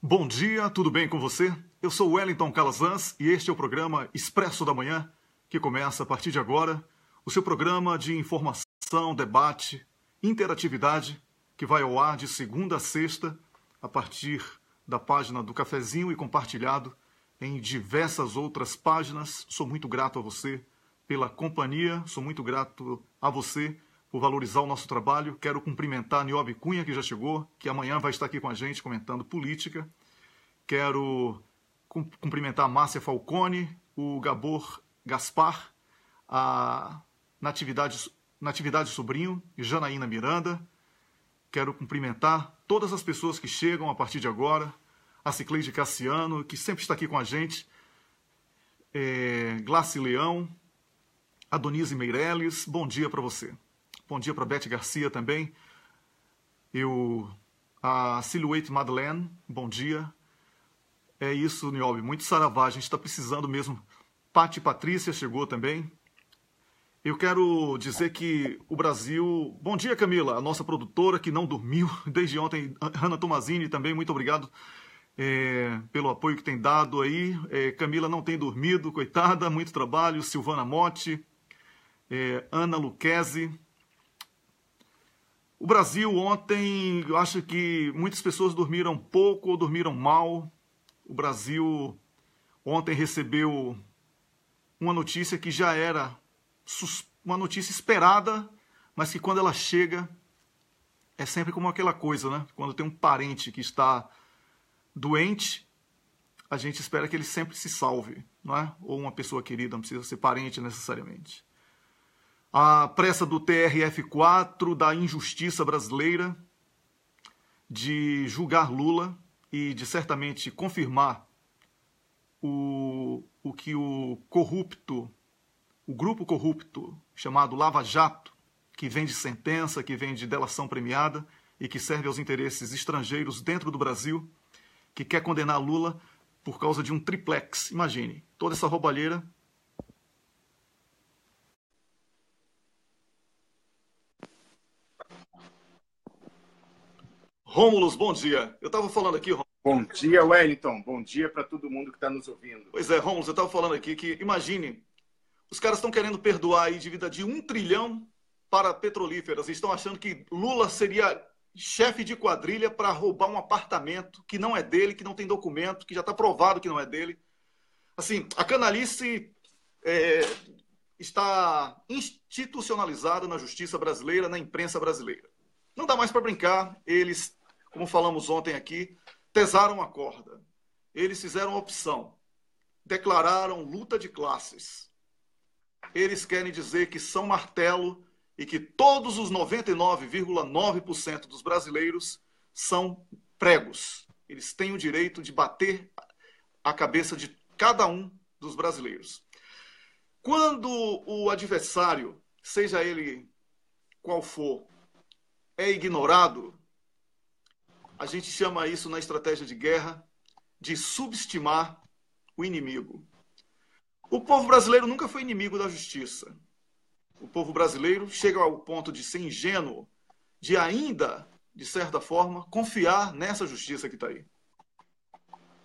Bom dia, tudo bem com você? Eu sou Wellington Calazans e este é o programa Expresso da Manhã, que começa a partir de agora, o seu programa de informação, debate, interatividade, que vai ao ar de segunda a sexta, a partir da página do Cafezinho e compartilhado em diversas outras páginas. Sou muito grato a você pela companhia, sou muito grato a você por valorizar o nosso trabalho. Quero cumprimentar a Niobe Cunha, que já chegou, que amanhã vai estar aqui com a gente comentando política. Quero cumprimentar a Márcia Falcone, o Gabor Gaspar, a Natividade Sobrinho e Janaína Miranda. Quero cumprimentar todas as pessoas que chegam a partir de agora, a Cicleide Cassiano, que sempre está aqui com a gente, Glace Leão, a Donise Meirelles, bom dia para você. Bom dia para a Beth Garcia também. A Silhouette Madeleine, bom dia. É isso, Niobe, muito saravá, a gente está precisando mesmo. Pati Patrícia chegou também. Eu quero dizer que o Brasil... Bom dia, Camila, a nossa produtora que não dormiu desde ontem. Ana Tomazini também, muito obrigado pelo apoio que tem dado aí. Camila não tem dormido, coitada, muito trabalho. Silvana Motti, Ana Luquezzi. O Brasil ontem, eu acho que muitas pessoas dormiram pouco ou dormiram mal. O Brasil ontem recebeu uma notícia que já era uma notícia esperada, mas que quando ela chega é sempre como aquela coisa, né? Quando tem um parente que está doente, a gente espera que ele sempre se salve, não é? Ou uma pessoa querida, não precisa ser parente necessariamente. A pressa do TRF4, da injustiça brasileira, de julgar Lula e de certamente confirmar o que o grupo corrupto chamado Lava Jato, que vem de sentença, que vem de delação premiada e que serve aos interesses estrangeiros dentro do Brasil, que quer condenar Lula por causa de um triplex. Imagine, toda essa roubalheira. Rômulus, bom dia. Eu estava falando aqui, Rômulus. Bom dia, Wellington. Bom dia para todo mundo que está nos ouvindo. Pois é, Rômulus, eu estava falando aqui que, imagine, os caras estão querendo perdoar aí dívida de 1 trilhão para petrolíferas e estão achando que Lula seria chefe de quadrilha para roubar um apartamento que não é dele, que não tem documento, que já está provado que não é dele. Assim, a canalice está institucionalizada na justiça brasileira, na imprensa brasileira. Não dá mais para brincar. Eles, como falamos ontem aqui, tesaram a corda. Eles fizeram opção. Declararam luta de classes. Eles querem dizer que são martelo e que todos os 99,9% dos brasileiros são pregos. Eles têm o direito de bater a cabeça de cada um dos brasileiros. Quando o adversário, seja ele qual for, é ignorado, a gente chama isso na estratégia de guerra de subestimar o inimigo. O povo brasileiro nunca foi inimigo da justiça. O povo brasileiro chega ao ponto de ser ingênuo, de ainda, de certa forma, confiar nessa justiça que está aí.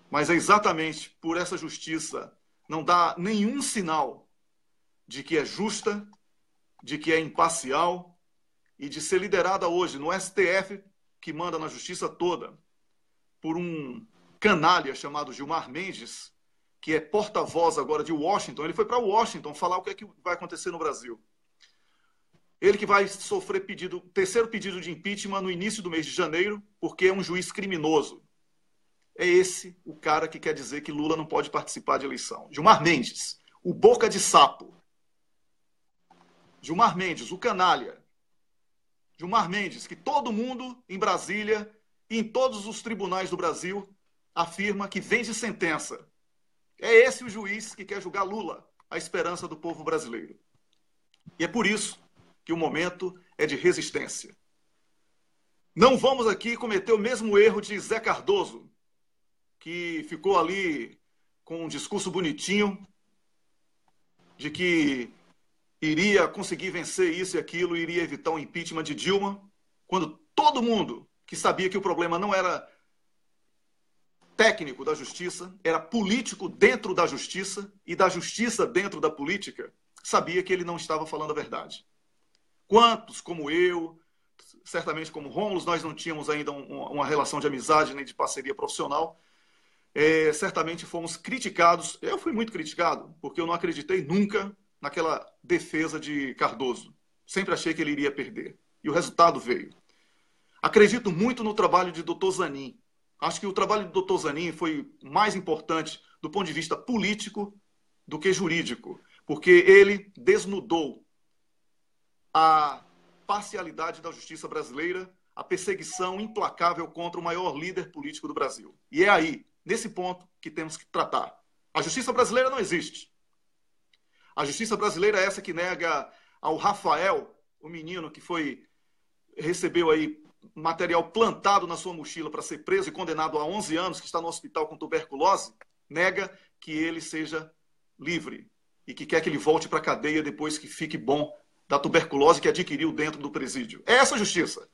Mas é exatamente por essa justiça não dar nenhum sinal de que é justa, de que é imparcial e de ser liderada hoje no STF, que manda na justiça toda, por um canalha chamado Gilmar Mendes, que é porta-voz agora de Washington. Ele foi para Washington falar o que é que vai acontecer no Brasil. Ele que vai sofrer terceiro pedido de impeachment no início do mês de janeiro, porque é um juiz criminoso. É esse o cara que quer dizer que Lula não pode participar de eleição. Gilmar Mendes, o boca de sapo. Gilmar Mendes, o canalha. Gilmar Mendes, que todo mundo em Brasília e em todos os tribunais do Brasil afirma que vem de sentença. É esse o juiz que quer julgar Lula, a esperança do povo brasileiro. E é por isso que o momento é de resistência. Não vamos aqui cometer o mesmo erro de Zé Cardoso, que ficou ali com um discurso bonitinho de que iria conseguir vencer isso e aquilo, iria evitar o impeachment de Dilma, quando todo mundo que sabia que o problema não era técnico da justiça, era político dentro da justiça e da justiça dentro da política, sabia que ele não estava falando a verdade. Quantos, como eu, certamente como Rômulo, nós não tínhamos ainda uma relação de amizade nem de parceria profissional, certamente fomos criticados. Eu fui muito criticado, porque eu não acreditei nunca naquela defesa de Cardoso. Sempre achei que ele iria perder. E o resultado veio. Acredito muito no trabalho de Dr. Zanin. Acho que o trabalho do Dr. Zanin foi mais importante do ponto de vista político do que jurídico, porque ele desnudou a parcialidade da justiça brasileira, a perseguição implacável contra o maior líder político do Brasil. E é aí, nesse ponto, que temos que tratar. A justiça brasileira não existe. A justiça brasileira é essa que nega ao Rafael, o menino que recebeu aí material plantado na sua mochila para ser preso e condenado a 11 anos, que está no hospital com tuberculose, nega que ele seja livre e que quer que ele volte para a cadeia depois que fique bom da tuberculose que adquiriu dentro do presídio. É essa a justiça.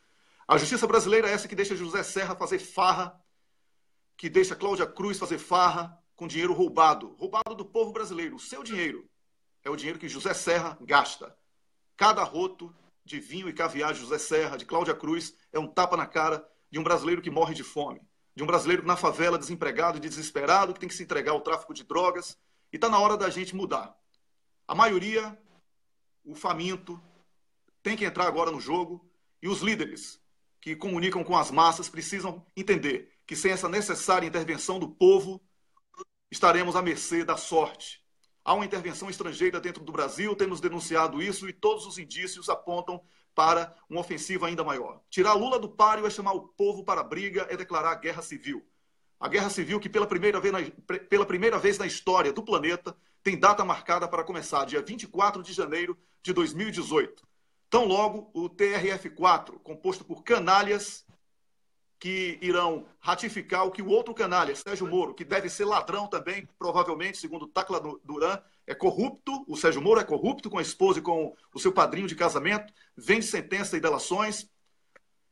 A justiça brasileira é essa que deixa José Serra fazer farra, que deixa Cláudia Cruz fazer farra com dinheiro roubado. Roubado do povo brasileiro. O seu dinheiro é o dinheiro que José Serra gasta. Cada roto de vinho e caviar de José Serra, de Cláudia Cruz, é um tapa na cara de um brasileiro que morre de fome. De um brasileiro na favela, desempregado e desesperado, que tem que se entregar ao tráfico de drogas. E está na hora da gente mudar. A maioria, o faminto, tem que entrar agora no jogo. E os líderes que comunicam com as massas precisam entender que sem essa necessária intervenção do povo, estaremos à mercê da sorte. Há uma intervenção estrangeira dentro do Brasil, temos denunciado isso e todos os indícios apontam para uma ofensiva ainda maior. Tirar Lula do páreo é chamar o povo para a briga, é declarar guerra civil. A guerra civil que pela primeira vez na história do planeta tem data marcada para começar, dia 24 de janeiro de 2018. Tão logo o TRF-4, composto por canalhas que irão ratificar o que o outro canalha, Sérgio Moro, que deve ser ladrão também, provavelmente, segundo Tacla Duran, é corrupto, o Sérgio Moro é corrupto com a esposa e com o seu padrinho de casamento, vende sentença e delações.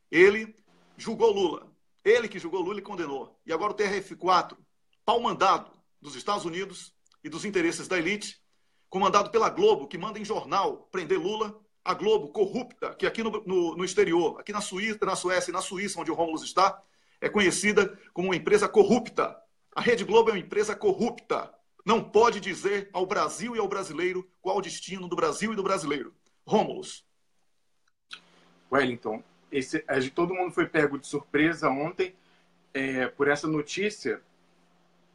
Ele julgou Lula. Ele que julgou Lula e condenou. E agora o TRF-4, pau mandado dos Estados Unidos e dos interesses da elite, comandado pela Globo, que manda em jornal prender Lula, a Globo corrupta, que aqui no exterior, aqui na Suécia e na Suíça, onde o Rômulo está, é conhecida como uma empresa corrupta. A Rede Globo é uma empresa corrupta. Não pode dizer ao Brasil e ao brasileiro qual o destino do Brasil e do brasileiro. Rômulo. Wellington, todo mundo foi pego de surpresa ontem por essa notícia,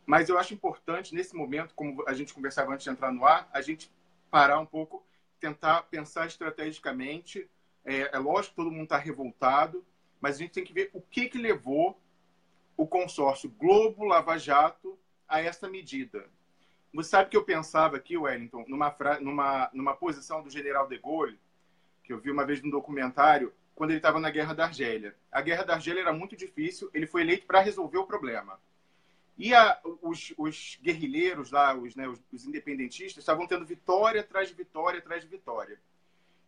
mas eu acho importante, nesse momento, como a gente conversava antes de entrar no ar, a gente parar um pouco, tentar pensar estrategicamente. É lógico que todo mundo está revoltado, mas a gente tem que ver o que levou o consórcio Globo Lava Jato a essa medida. Você sabe que eu pensava aqui, Wellington, numa posição do general de Gaulle, que eu vi uma vez num documentário, quando ele estava na Guerra da Argélia. A Guerra da Argélia era muito difícil, ele foi eleito para resolver o problema. E os guerrilheiros lá, os independentistas, estavam tendo vitória atrás de vitória atrás de vitória.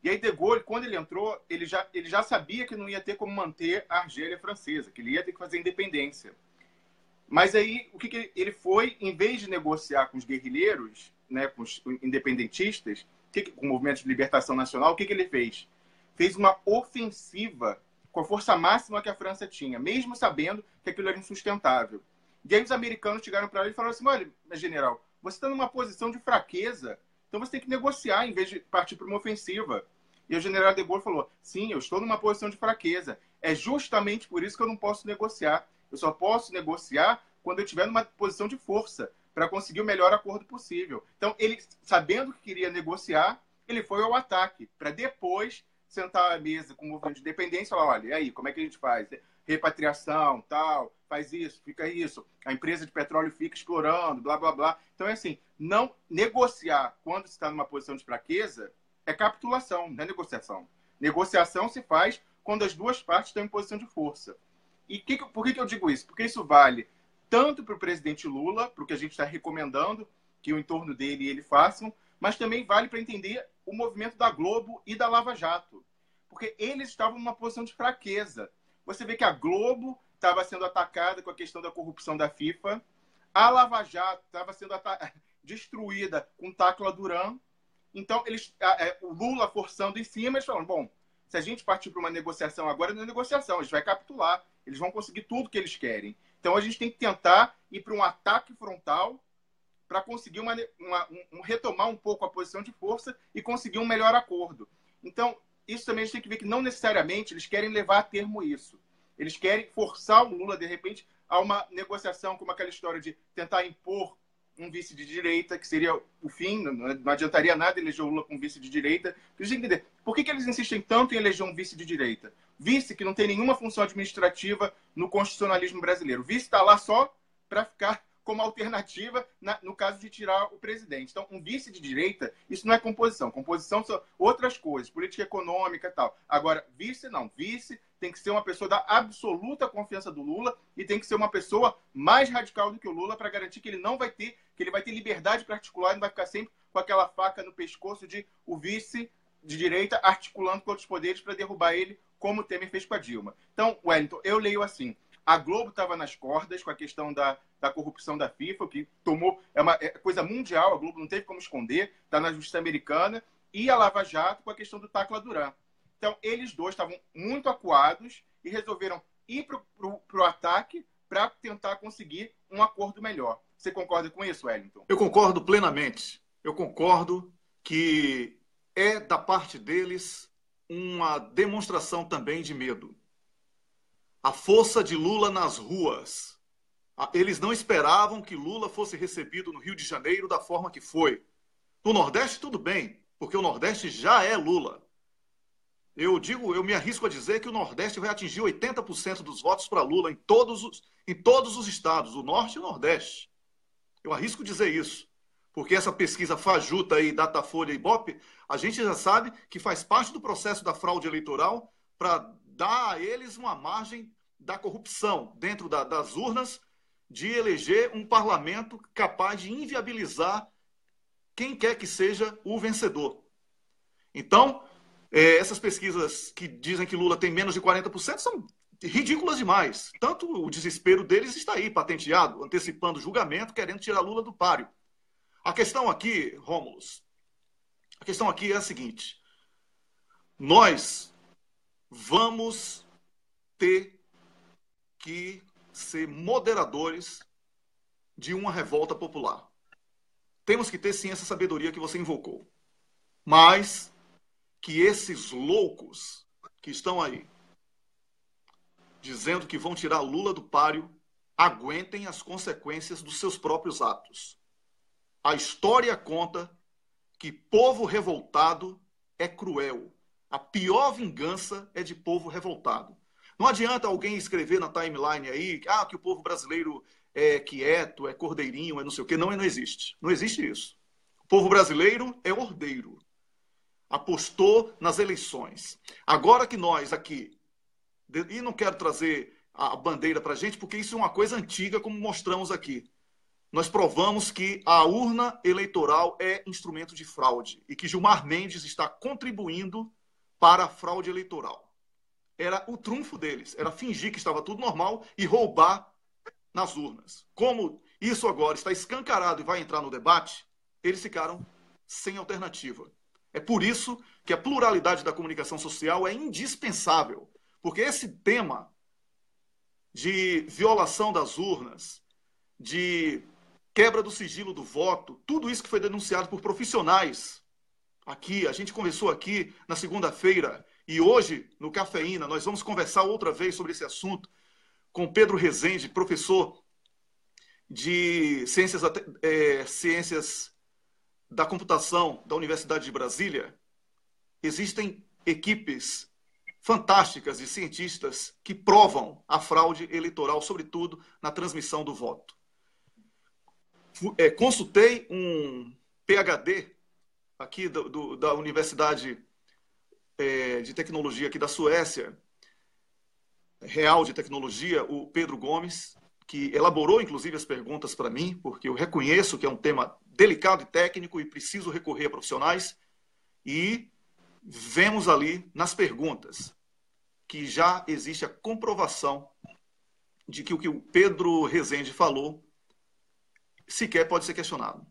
E aí de Gaulle, quando ele entrou, ele já sabia que não ia ter como manter a Argélia francesa, que ele ia ter que fazer independência. Mas aí, o que ele foi, em vez de negociar com os guerrilheiros, né, com os independentistas, com o movimento de libertação nacional, o que ele fez? Fez uma ofensiva com a força máxima que a França tinha, mesmo sabendo que aquilo era insustentável. E aí os americanos chegaram para ele e falaram assim: olha, general, você está numa posição de fraqueza, então você tem que negociar em vez de partir para uma ofensiva. E o general de Gaulle falou: sim, eu estou numa posição de fraqueza. É justamente por isso que eu não posso negociar. Eu só posso negociar quando eu estiver numa posição de força, para conseguir o melhor acordo possível. Então, ele, sabendo que queria negociar, ele foi ao ataque, para depois sentar à mesa com o movimento de independência e falar: olha, e aí, como é que a gente faz? Repatriação, tal, faz isso, fica isso. A empresa de petróleo fica explorando, blá, blá, blá. Então, é assim, não negociar quando se está numa posição de fraqueza é capitulação, não é negociação. Negociação se faz quando as duas partes estão em posição de força. E por que eu digo isso? Porque isso vale tanto para o presidente Lula, para o que a gente está recomendando que o entorno dele e ele façam, mas também vale para entender o movimento da Globo e da Lava Jato. Porque eles estavam numa posição de fraqueza. Você vê que a Globo estava sendo atacada com a questão da corrupção da FIFA. A Lava Jato estava sendo destruída com Tacla Duran. Então, o Lula forçando em cima, eles falam, bom, se a gente partir para uma negociação agora, não é negociação, a gente vai capitular, eles vão conseguir tudo que eles querem. Então, a gente tem que tentar ir para um ataque frontal para conseguir retomar um pouco a posição de força e conseguir um melhor acordo. Então, isso também a gente tem que ver que não necessariamente eles querem levar a termo isso. Eles querem forçar o Lula, de repente, a uma negociação, como aquela história de tentar impor um vice de direita, que seria o fim, não adiantaria nada eleger o Lula com um vice de direita. A gente tem que entender, por que eles insistem tanto em eleger um vice de direita? Vice que não tem nenhuma função administrativa no constitucionalismo brasileiro. O vice está lá só para ficar como alternativa no caso de tirar o presidente. Então, um vice de direita, isso não é composição. Composição são outras coisas, política econômica e tal. Agora, vice não. Vice tem que ser uma pessoa da absoluta confiança do Lula e tem que ser uma pessoa mais radical do que o Lula para garantir que ele não vai ter, que ele vai ter liberdade para articular e não vai ficar sempre com aquela faca no pescoço de o vice de direita articulando com outros poderes para derrubar ele, como o Temer fez com a Dilma. Então, Wellington, eu leio assim, a Globo estava nas cordas com a questão da corrupção da FIFA, que tomou, é coisa mundial, a Globo não teve como esconder, está na justiça americana, e a Lava Jato com a questão do Tacla Duran. Então, eles dois estavam muito acuados e resolveram ir para o ataque para tentar conseguir um acordo melhor. Você concorda com isso, Wellington? Eu concordo plenamente. Eu concordo que é da parte deles uma demonstração também de medo. A força de Lula nas ruas. Eles não esperavam que Lula fosse recebido no Rio de Janeiro da forma que foi. No Nordeste, tudo bem, porque o Nordeste já é Lula. Eu me arrisco a dizer que o Nordeste vai atingir 80% dos votos para Lula em todos os estados, o Norte e o Nordeste. Eu arrisco dizer isso, porque essa pesquisa fajuta aí, Datafolha e Ibope, a gente já sabe que faz parte do processo da fraude eleitoral para dar a eles uma margem da corrupção dentro das urnas de eleger um parlamento capaz de inviabilizar quem quer que seja o vencedor. Então, essas pesquisas que dizem que Lula tem menos de 40% são ridículas demais. Tanto o desespero deles está aí, patenteado, antecipando o julgamento, querendo tirar Lula do páreo. A questão aqui, Rômulus, a questão aqui é a seguinte. Nós vamos ter que ser moderadores de uma revolta popular. Temos que ter, sim, essa sabedoria que você invocou. Mas que esses loucos que estão aí dizendo que vão tirar Lula do páreo aguentem as consequências dos seus próprios atos. A história conta que povo revoltado é cruel. A pior vingança é de povo revoltado. Não adianta alguém escrever na timeline aí que o povo brasileiro é quieto, é cordeirinho, é não sei o quê. Não, não existe. Não existe isso. O povo brasileiro é ordeiro. Apostou nas eleições. Agora que nós aqui, e não quero trazer a bandeira para a gente, porque isso é uma coisa antiga, como mostramos aqui. Nós provamos que a urna eleitoral é instrumento de fraude e que Gilmar Mendes está contribuindo para a fraude eleitoral. Era o trunfo deles, era fingir que estava tudo normal e roubar nas urnas. Como isso agora está escancarado e vai entrar no debate, eles ficaram sem alternativa. É por isso que a pluralidade da comunicação social é indispensável, porque esse tema de violação das urnas, de quebra do sigilo do voto, tudo isso que foi denunciado por profissionais aqui, a gente conversou aqui na segunda-feira e hoje, no Cafeína, nós vamos conversar outra vez sobre esse assunto com Pedro Rezende, professor de ciências da computação da Universidade de Brasília. Existem equipes fantásticas de cientistas que provam a fraude eleitoral, sobretudo na transmissão do voto. Consultei um PhD aqui da Universidade de Tecnologia aqui da Suécia, Real de Tecnologia, o Pedro Gomes, que elaborou, inclusive, as perguntas para mim, porque eu reconheço que é um tema delicado e técnico e preciso recorrer a profissionais, e vemos ali nas perguntas que já existe a comprovação de que o Pedro Rezende falou sequer pode ser questionado.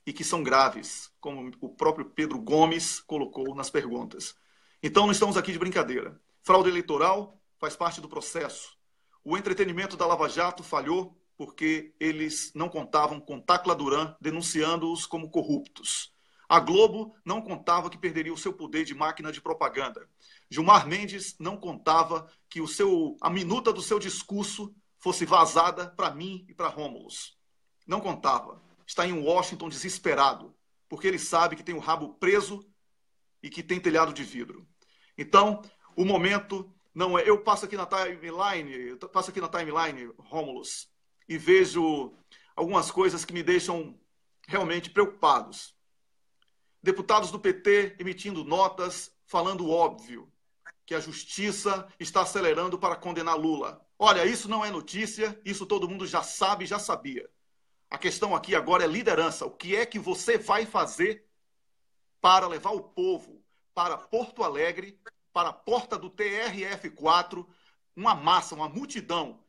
E que são graves, como o próprio Pedro Gomes colocou nas perguntas. Então, não estamos aqui de brincadeira. Fraude eleitoral faz parte do processo. O entretenimento da Lava Jato falhou porque eles não contavam com Tacla Duran denunciando-os como corruptos. A Globo não contava que perderia o seu poder de máquina de propaganda. Gilmar Mendes não contava que a minuta do seu discurso fosse vazada para mim e para Rômulus. Não contava. Está em Washington desesperado, porque ele sabe que tem o rabo preso e que tem telhado de vidro. Então, o momento não é... Eu passo aqui na timeline, Rômulus, e vejo algumas coisas que me deixam realmente preocupados. Deputados do PT emitindo notas falando o óbvio, que a justiça está acelerando para condenar Lula. Olha, isso não é notícia, isso todo mundo já sabe, já sabia. A questão aqui agora é liderança. O que é que você vai fazer para levar o povo para Porto Alegre, para a porta do TRF4, uma massa, uma multidão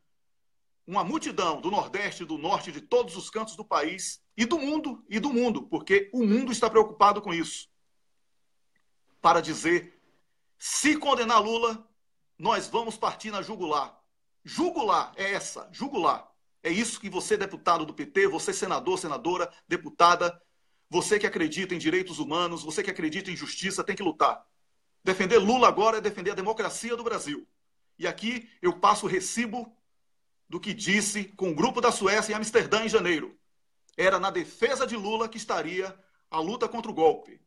do Nordeste, do Norte, de todos os cantos do país e do mundo, porque o mundo está preocupado com isso. Para dizer, se condenar Lula, nós vamos partir na jugular. Jugular é essa, jugular. É isso que você, deputado do PT, você, senador, senadora, deputada, você que acredita em direitos humanos, você que acredita em justiça, tem que lutar. Defender Lula agora é defender a democracia do Brasil. E aqui eu passo o recibo do que disse com o grupo da Suécia em Amsterdã, em janeiro. Era na defesa de Lula que estaria a luta contra o golpe.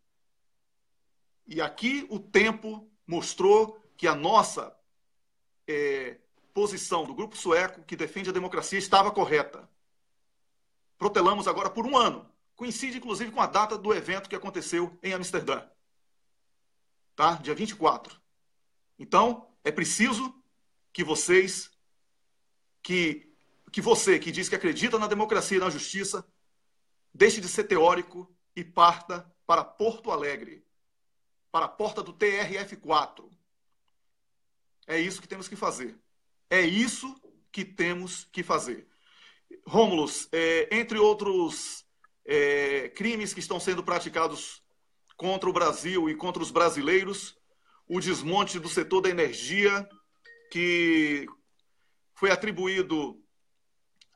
E aqui o tempo mostrou que a nossa posição do grupo sueco, que defende a democracia, estava correta. Protelamos agora por 1 ano. Coincide, inclusive, com a data do evento que aconteceu em Amsterdã. Tá? Dia 24. Então, é preciso que vocês, que você que diz que acredita na democracia e na justiça, deixe de ser teórico e parta para Porto Alegre, para a porta do TRF4. É isso que temos que fazer. É isso que temos que fazer. Rômulus, entre outros crimes que estão sendo praticados contra o Brasil e contra os brasileiros, o desmonte do setor da energia, que foi atribuído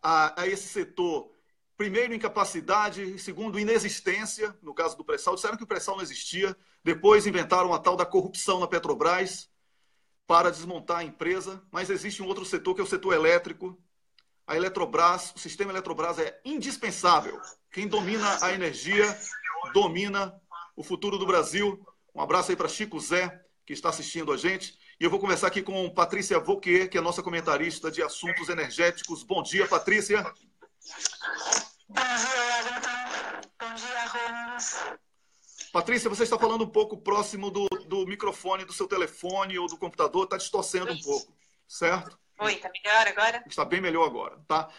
a esse setor, primeiro, incapacidade, segundo, inexistência, no caso do pré-sal. Disseram que o pré-sal não existia, depois inventaram a tal da corrupção na Petrobras, para desmontar a empresa, mas existe um outro setor, que é o setor elétrico. A Eletrobras, o sistema Eletrobras é indispensável. Quem domina a energia, domina o futuro do Brasil. Um abraço aí para Chico Zé, que está assistindo a gente. E eu vou começar aqui com Patrícia Vauquier, que é nossa comentarista de assuntos energéticos. Bom dia, Patrícia. Bom dia, Everton. Bom dia, Rômulus. Patrícia, você está falando um pouco próximo do microfone do seu telefone ou do computador, está distorcendo um pouco, certo? Oi, está melhor agora? Está bem melhor agora, tá?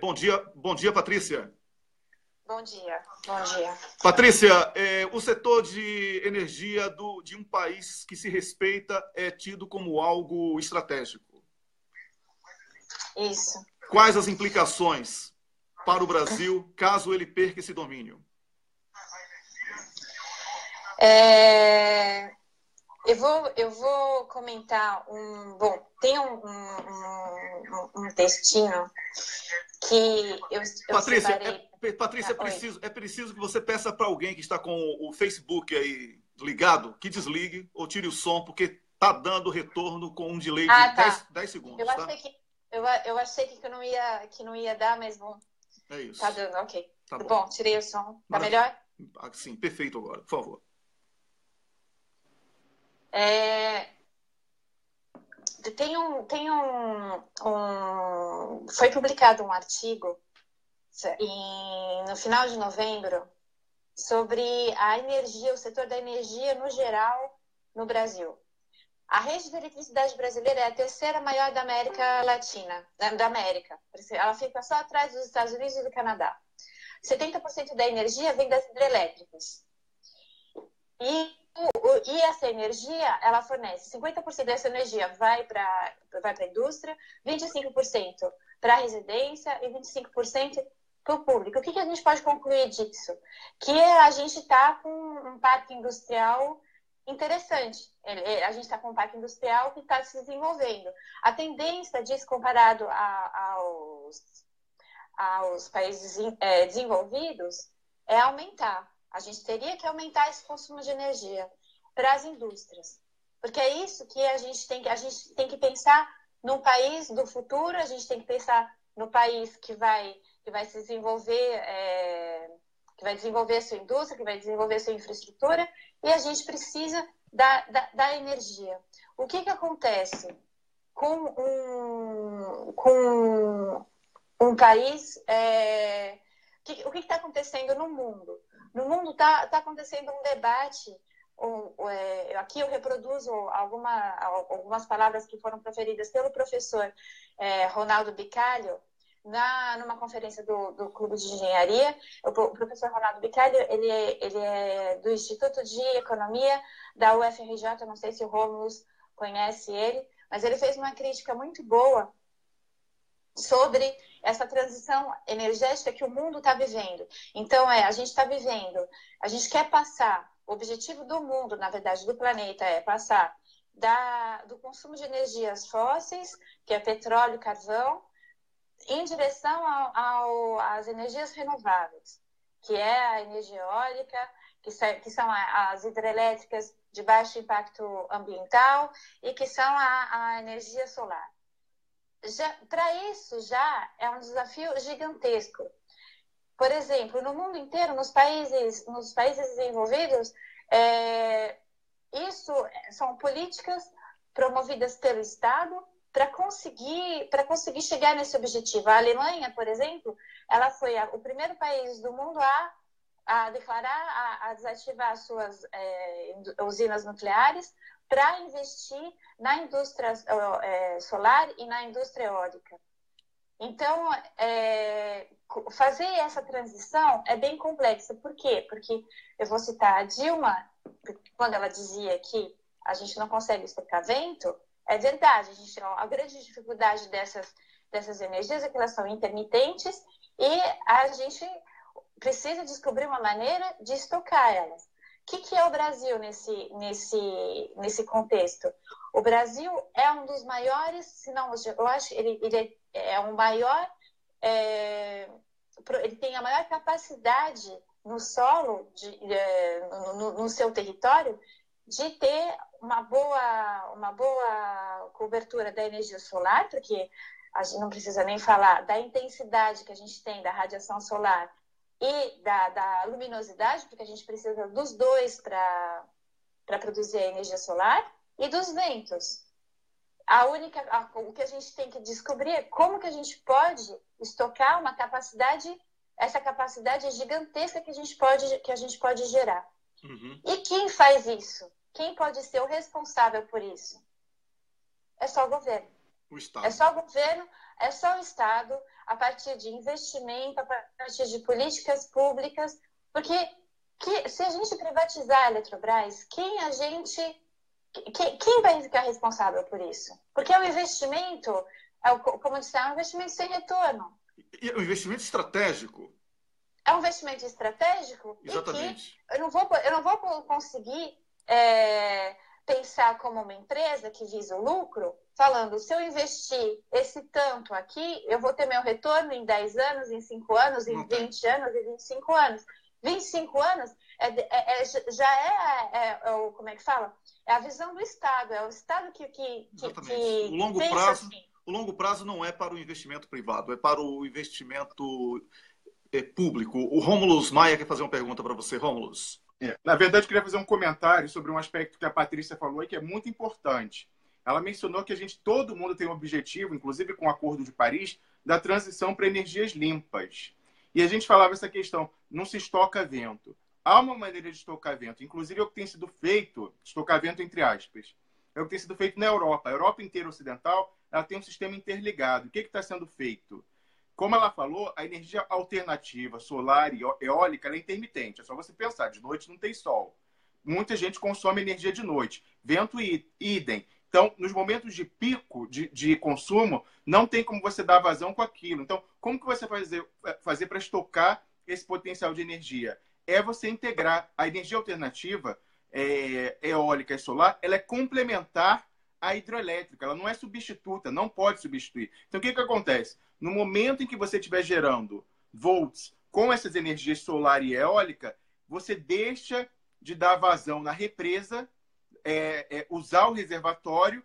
Bom dia, Patrícia. Bom dia, bom dia. Patrícia, o setor de energia de um país que se respeita é tido como algo estratégico. Isso. Quais as implicações para o Brasil caso ele perca esse domínio? Eu vou comentar Bom, tem um textinho que eu Patrícia, separei. Patrícia, é preciso que você peça para alguém que está com o Facebook aí ligado, que desligue ou tire o som, porque está dando retorno com um delay de 10 segundos. Eu achei que não ia dar, mas bom. É isso. Tá dando, ok. Tá bom, tirei o som. Tá melhor? Sim, perfeito agora, por favor. Foi publicado um artigo no final de novembro sobre a energia, o setor da energia no geral no Brasil. A rede de eletricidade brasileira é a terceira maior da América Latina, da América. Ela fica só atrás dos Estados Unidos e do Canadá. 70% da energia vem das hidrelétricas. E E essa energia, ela fornece 50% dessa energia vai para a indústria, 25% para a residência e 25% para o público. O que a gente pode concluir disso? Que a gente está com um parque industrial interessante. A gente está com um parque industrial que está se desenvolvendo. A tendência disso, comparado aos países desenvolvidos, é aumentar. A gente teria que aumentar esse consumo de energia para as indústrias. Porque é isso que a gente tem que pensar num país do futuro, a gente tem que pensar no país que vai se desenvolver, que vai desenvolver a sua indústria, que vai desenvolver a sua infraestrutura, e a gente precisa da energia. O que acontece com um país... o que está acontecendo no mundo? No mundo está acontecendo um debate. Aqui eu reproduzo algumas palavras que foram proferidas pelo professor Ronaldo Bicalho numa conferência do Clube de Engenharia. O professor Ronaldo Bicalho, ele é do Instituto de Economia da UFRJ, não sei se o Rômulus conhece ele, mas ele fez uma crítica muito boa sobre essa transição energética que o mundo está vivendo. Então, a gente está vivendo, a gente quer passar, o objetivo do mundo, na verdade, do planeta, é passar do consumo de energias fósseis, que é petróleo, carvão, em direção às energias renováveis, que é a energia eólica, que são as hidrelétricas de baixo impacto ambiental e que são a energia solar. Para isso já é um desafio gigantesco. Por exemplo, no mundo inteiro, nos países desenvolvidos, isso são políticas promovidas pelo Estado para conseguir chegar nesse objetivo. A Alemanha, por exemplo, ela foi o primeiro país do mundo a declarar, a desativar as suas usinas nucleares para investir na indústria solar e na indústria eólica. Então, fazer essa transição é bem complexa. Por quê? Porque eu vou citar a Dilma, quando ela dizia que a gente não consegue estocar vento, é verdade. A grande dificuldade dessas energias é que elas são intermitentes e a gente precisa descobrir uma maneira de estocar elas. O que é o Brasil nesse contexto? O Brasil é um dos maiores, se não, eu acho que ele é o maior, ele tem a maior capacidade no solo, no seu território, de ter uma boa cobertura da energia solar, porque a gente não precisa nem falar da intensidade que a gente tem da radiação solar e da luminosidade, porque a gente precisa dos dois para produzir a energia solar, e dos ventos. O que a gente tem que descobrir é como que a gente pode estocar essa capacidade gigantesca que a gente pode gerar. Uhum. E quem faz isso? Quem pode ser o responsável por isso? É só o governo. O Estado. É só o governo, é só o Estado, a partir de investimento, a partir de políticas públicas, porque se a gente privatizar a Eletrobras, quem vai ficar responsável por isso? Porque o investimento, como eu disse, é um investimento sem retorno. E é um investimento estratégico. É um investimento estratégico. Exatamente. E que eu não vou conseguir pensar como uma empresa que visa o lucro, falando, se eu investir esse tanto aqui, eu vou ter meu retorno em 10 anos, em 5 anos, em 20 anos, em 25 anos. 25 anos como é que fala? É a visão do Estado, é o Estado que o longo prazo não é para o investimento privado, é para o investimento público. O Rômulus Maia quer fazer uma pergunta para você, Rômulus. Na verdade, eu queria fazer um comentário sobre um aspecto que a Patrícia falou e que é muito importante. Ela mencionou que todo mundo tem um objetivo, inclusive com o Acordo de Paris, da transição para energias limpas. E a gente falava essa questão, não se estoca vento. Há uma maneira de estocar vento, inclusive é o que tem sido feito, estocar vento entre aspas, é o que tem sido feito na Europa. A Europa inteira ocidental, ela tem um sistema interligado. O que está sendo feito? Como ela falou, a energia alternativa, solar e eólica, ela é intermitente. É só você pensar, de noite não tem sol. muita gente consome energia de noite. Vento, idem. Então, nos momentos de pico de consumo, não tem como você dar vazão com aquilo. Então, como que você fazer para estocar esse potencial de energia? É você integrar a energia alternativa, eólica e solar, ela é complementar à hidrelétrica, ela não é substituta, não pode substituir. Então, o que acontece? No momento em que você estiver gerando volts com essas energias solar e eólica, você deixa de dar vazão na represa, usar o reservatório,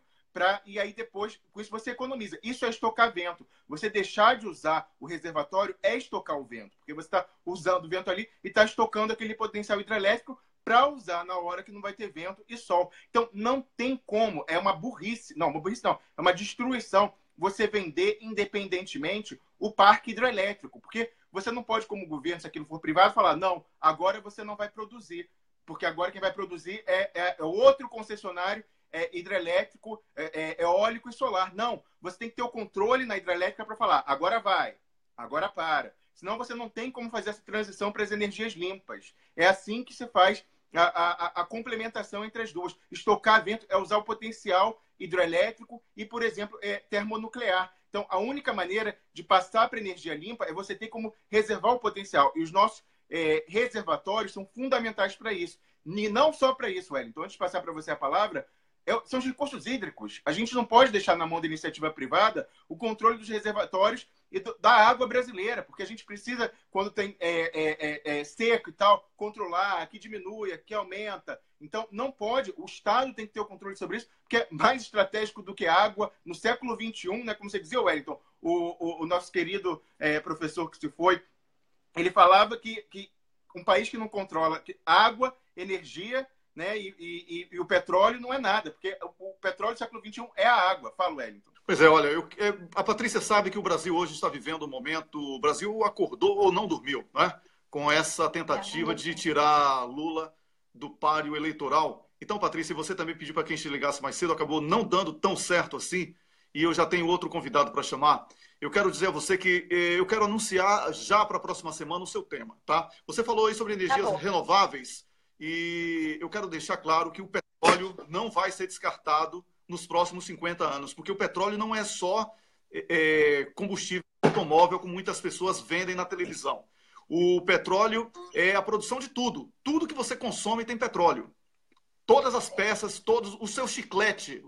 e aí depois, com isso você economiza. Isso é estocar vento. Você deixar de usar o reservatório é estocar o vento, porque você está usando o vento ali e está estocando aquele potencial hidrelétrico para usar na hora que não vai ter vento e sol. Então, não tem como. É uma burrice. Não, uma burrice não. É uma destruição você vender independentemente o parque hidrelétrico, porque você não pode, como governo, se aquilo for privado, falar, não, agora você não vai produzir, porque agora quem vai produzir é outro concessionário hidrelétrico, eólico e solar. Não, você tem que ter o controle na hidrelétrica para falar, agora vai, agora para. Senão você não tem como fazer essa transição para as energias limpas. É assim que se faz a complementação entre as duas. Estocar vento é usar o potencial hidrelétrico e, por exemplo, termonuclear. Então, a única maneira de passar para energia limpa é você ter como reservar o potencial. E os nossos reservatórios são fundamentais para isso. E não só para isso, Wellington. Antes de passar para você a palavra, são os recursos hídricos. A gente não pode deixar na mão da iniciativa privada o controle dos reservatórios e da água brasileira, porque a gente precisa, quando tem seco e tal, controlar, aqui diminui, aqui aumenta. Então, não pode, o Estado tem que ter o controle sobre isso, porque é mais estratégico do que a água no século XXI, né? Como você dizia, Wellington, o nosso querido professor que se foi, ele falava que um país que não controla água, energia, né, e o petróleo não é nada, porque o petróleo do século XXI é a água. Fala, Wellington. Pois é, olha, a Patrícia sabe que o Brasil hoje está vivendo um momento, o Brasil acordou ou não dormiu, né, com essa tentativa de tirar Lula do páreo eleitoral. Então, Patrícia, você também pediu para quem te ligasse mais cedo, acabou não dando tão certo assim, e eu já tenho outro convidado para chamar. Eu quero dizer a você que eu quero anunciar já para a próxima semana o seu tema, tá? Você falou aí sobre energias renováveis e eu quero deixar claro que o petróleo não vai ser descartado nos próximos 50 anos, porque o petróleo não é só combustível automóvel, como muitas pessoas vendem na televisão. O petróleo é a produção de tudo. Tudo que você consome tem petróleo. Todas as peças, o seu chiclete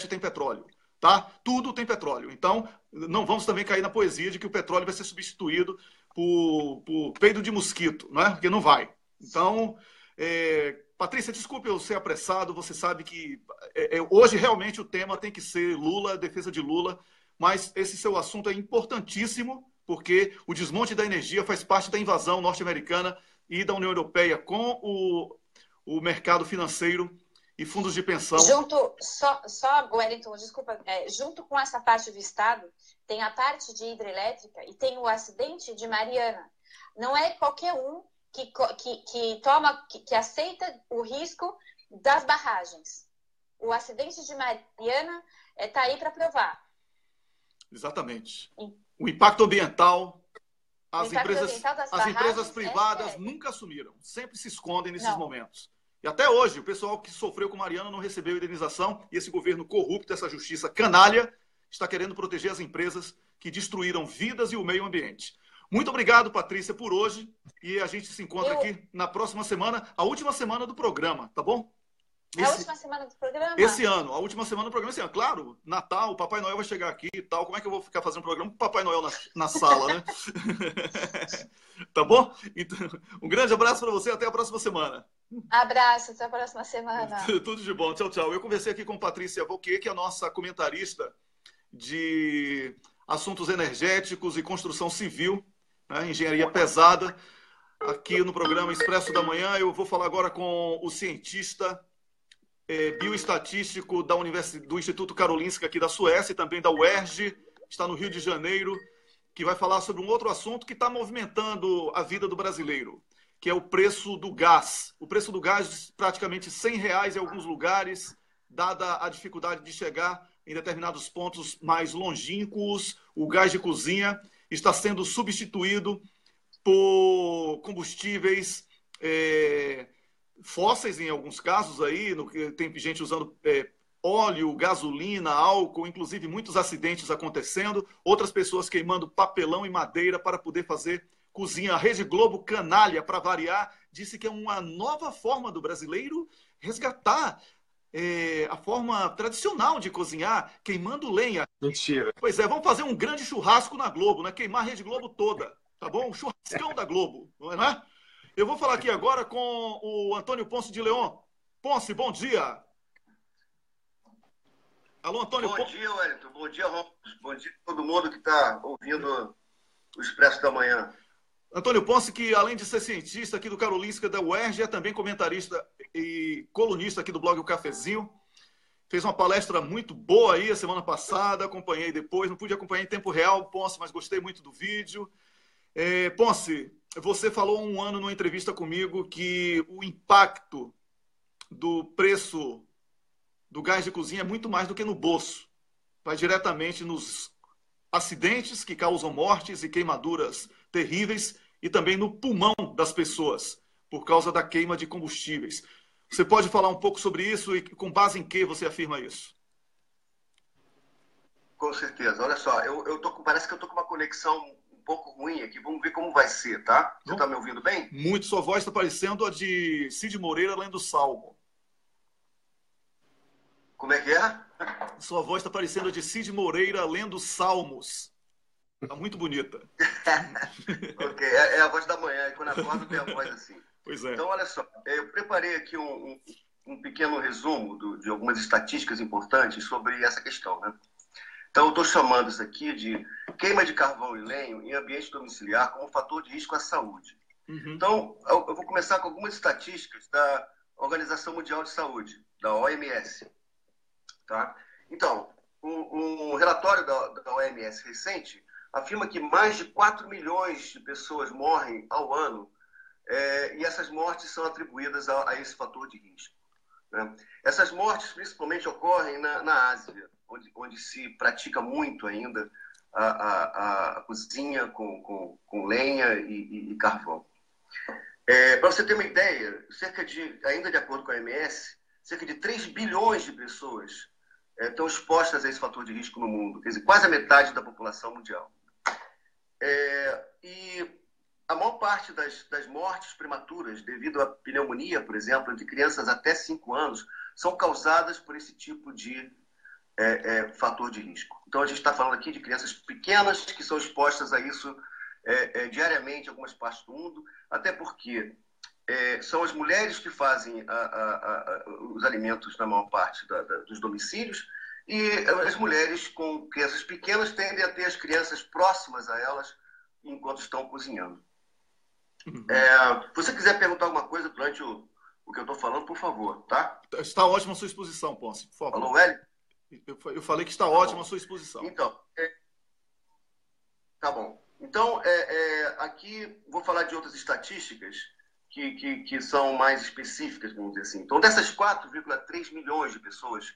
tem petróleo. Tá? Tudo tem petróleo. Então, não vamos também cair na poesia de que o petróleo vai ser substituído por peido de mosquito, não é? Porque não vai. Então, Patrícia, desculpe eu ser apressado, você sabe que hoje realmente o tema tem que ser Lula, a defesa de Lula, mas esse seu assunto é importantíssimo, porque o desmonte da energia faz parte da invasão norte-americana e da União Europeia com o mercado financeiro e fundos de pensão. Só Wellington, desculpa, junto com essa parte do Estado, tem a parte de hidrelétrica e tem o acidente de Mariana. Não é qualquer um que aceita o risco das barragens. O acidente de Mariana está aí para provar. Exatamente. O impacto ambiental, as empresas privadas nunca assumiram, sempre se escondem nesses momentos. E até hoje, o pessoal que sofreu com Mariana não recebeu indenização e esse governo corrupto, essa justiça canalha, está querendo proteger as empresas que destruíram vidas e o meio ambiente. Muito obrigado, Patrícia, por hoje. E a gente se encontra aqui na próxima semana, a última semana do programa, tá bom? A última semana do programa? Esse ano, a última semana do programa esse ano. Claro, Natal, o Papai Noel vai chegar aqui e tal. Como é que eu vou ficar fazendo programa com o Papai Noel na sala, né? Tá bom? Então, um grande abraço para você, até a próxima semana. Abraço, até a próxima semana. Tudo de bom, tchau, tchau. Eu conversei aqui com Patrícia Volquet, que é a nossa comentarista de assuntos energéticos e construção civil, né? Engenharia pesada. Aqui no programa Expresso da Manhã, eu vou falar agora com o cientista bioestatístico do Instituto Karolinska aqui da Suécia e também da UERJ, está no Rio de Janeiro, que vai falar sobre um outro assunto que está movimentando a vida do brasileiro, que é o preço do gás. O preço do gás praticamente R$100 em alguns lugares, dada a dificuldade de chegar em determinados pontos mais longínquos. O gás de cozinha está sendo substituído por combustíveis fósseis em alguns casos aí, tem gente usando óleo, gasolina, álcool, inclusive muitos acidentes acontecendo, outras pessoas queimando papelão e madeira para poder fazer cozinha. A Rede Globo canalha, para variar, disse que é uma nova forma do brasileiro resgatar a forma tradicional de cozinhar, queimando lenha. Mentira. Pois é, vamos fazer um grande churrasco na Globo, né? Queimar a Rede Globo toda, tá bom? Um churrascão da Globo, não é, né? Eu vou falar aqui agora com o Antônio Ponce de Leon. Ponce, bom dia. Alô, Antônio Ponce. Bom dia, Wellington. Bom dia, Romulo. Bom dia a todo mundo que está ouvindo o Expresso da Manhã. Antônio Ponce, que além de ser cientista aqui do Karolinska da UERJ, é também comentarista e colunista aqui do blog O Cafezinho. Fez uma palestra muito boa aí a semana passada, acompanhei depois, não pude acompanhar em tempo real, Ponce, mas gostei muito do vídeo. Ponce, você falou há um ano numa entrevista comigo que o impacto do preço do gás de cozinha é muito mais do que no bolso. Vai diretamente nos acidentes que causam mortes e queimaduras terríveis e também no pulmão das pessoas, por causa da queima de combustíveis. Você pode falar um pouco sobre isso e com base em que você afirma isso? Com certeza. Olha só, parece que eu estou com uma conexão um pouco ruim aqui. Vamos ver como vai ser, tá? Você está me ouvindo bem? Muito. Sua voz está parecendo a de Cid Moreira lendo Salmo. Como é que é? Sua voz está parecendo a de Cid Moreira lendo Salmos. Está muito bonita. Ok, é a voz da manhã. Quando acordo tem a voz assim. Pois é. Então, olha só, eu preparei aqui um pequeno resumo de algumas estatísticas importantes sobre essa questão, né? Então, eu estou chamando isso aqui de queima de carvão e lenho em ambiente domiciliar como fator de risco à saúde. Uhum. Então, eu vou começar com algumas estatísticas da Organização Mundial de Saúde, da OMS. Tá? Então, um relatório da OMS recente afirma que mais de 4 milhões de pessoas morrem ao ano e essas mortes são atribuídas a esse fator de risco. Né? Essas mortes principalmente ocorrem na Ásia, onde se pratica muito ainda a cozinha com lenha e carvão. Para você ter uma ideia, ainda de acordo com a OMS, cerca de 3 bilhões de pessoas estão expostas a esse fator de risco no mundo, quer dizer, quase a metade da população mundial. E a maior parte das mortes prematuras devido à pneumonia, por exemplo, de crianças até 5 anos, são causadas por esse tipo de fator de risco. Então, a gente está falando aqui de crianças pequenas que são expostas a isso diariamente em algumas partes do mundo, até porque são as mulheres que fazem os alimentos na maior parte dos domicílios e as mulheres com crianças pequenas tendem a ter as crianças próximas a elas enquanto estão cozinhando. Uhum. Se você quiser perguntar alguma coisa durante o que eu estou falando, por favor, tá? Está ótima a sua exposição, Ponce, por favor. Alô, Wellington? Eu falei que está ótima a sua exposição. Então, tá bom. Então, aqui vou falar de outras estatísticas que são mais específicas, vamos dizer assim. Então, dessas 4,3 milhões de pessoas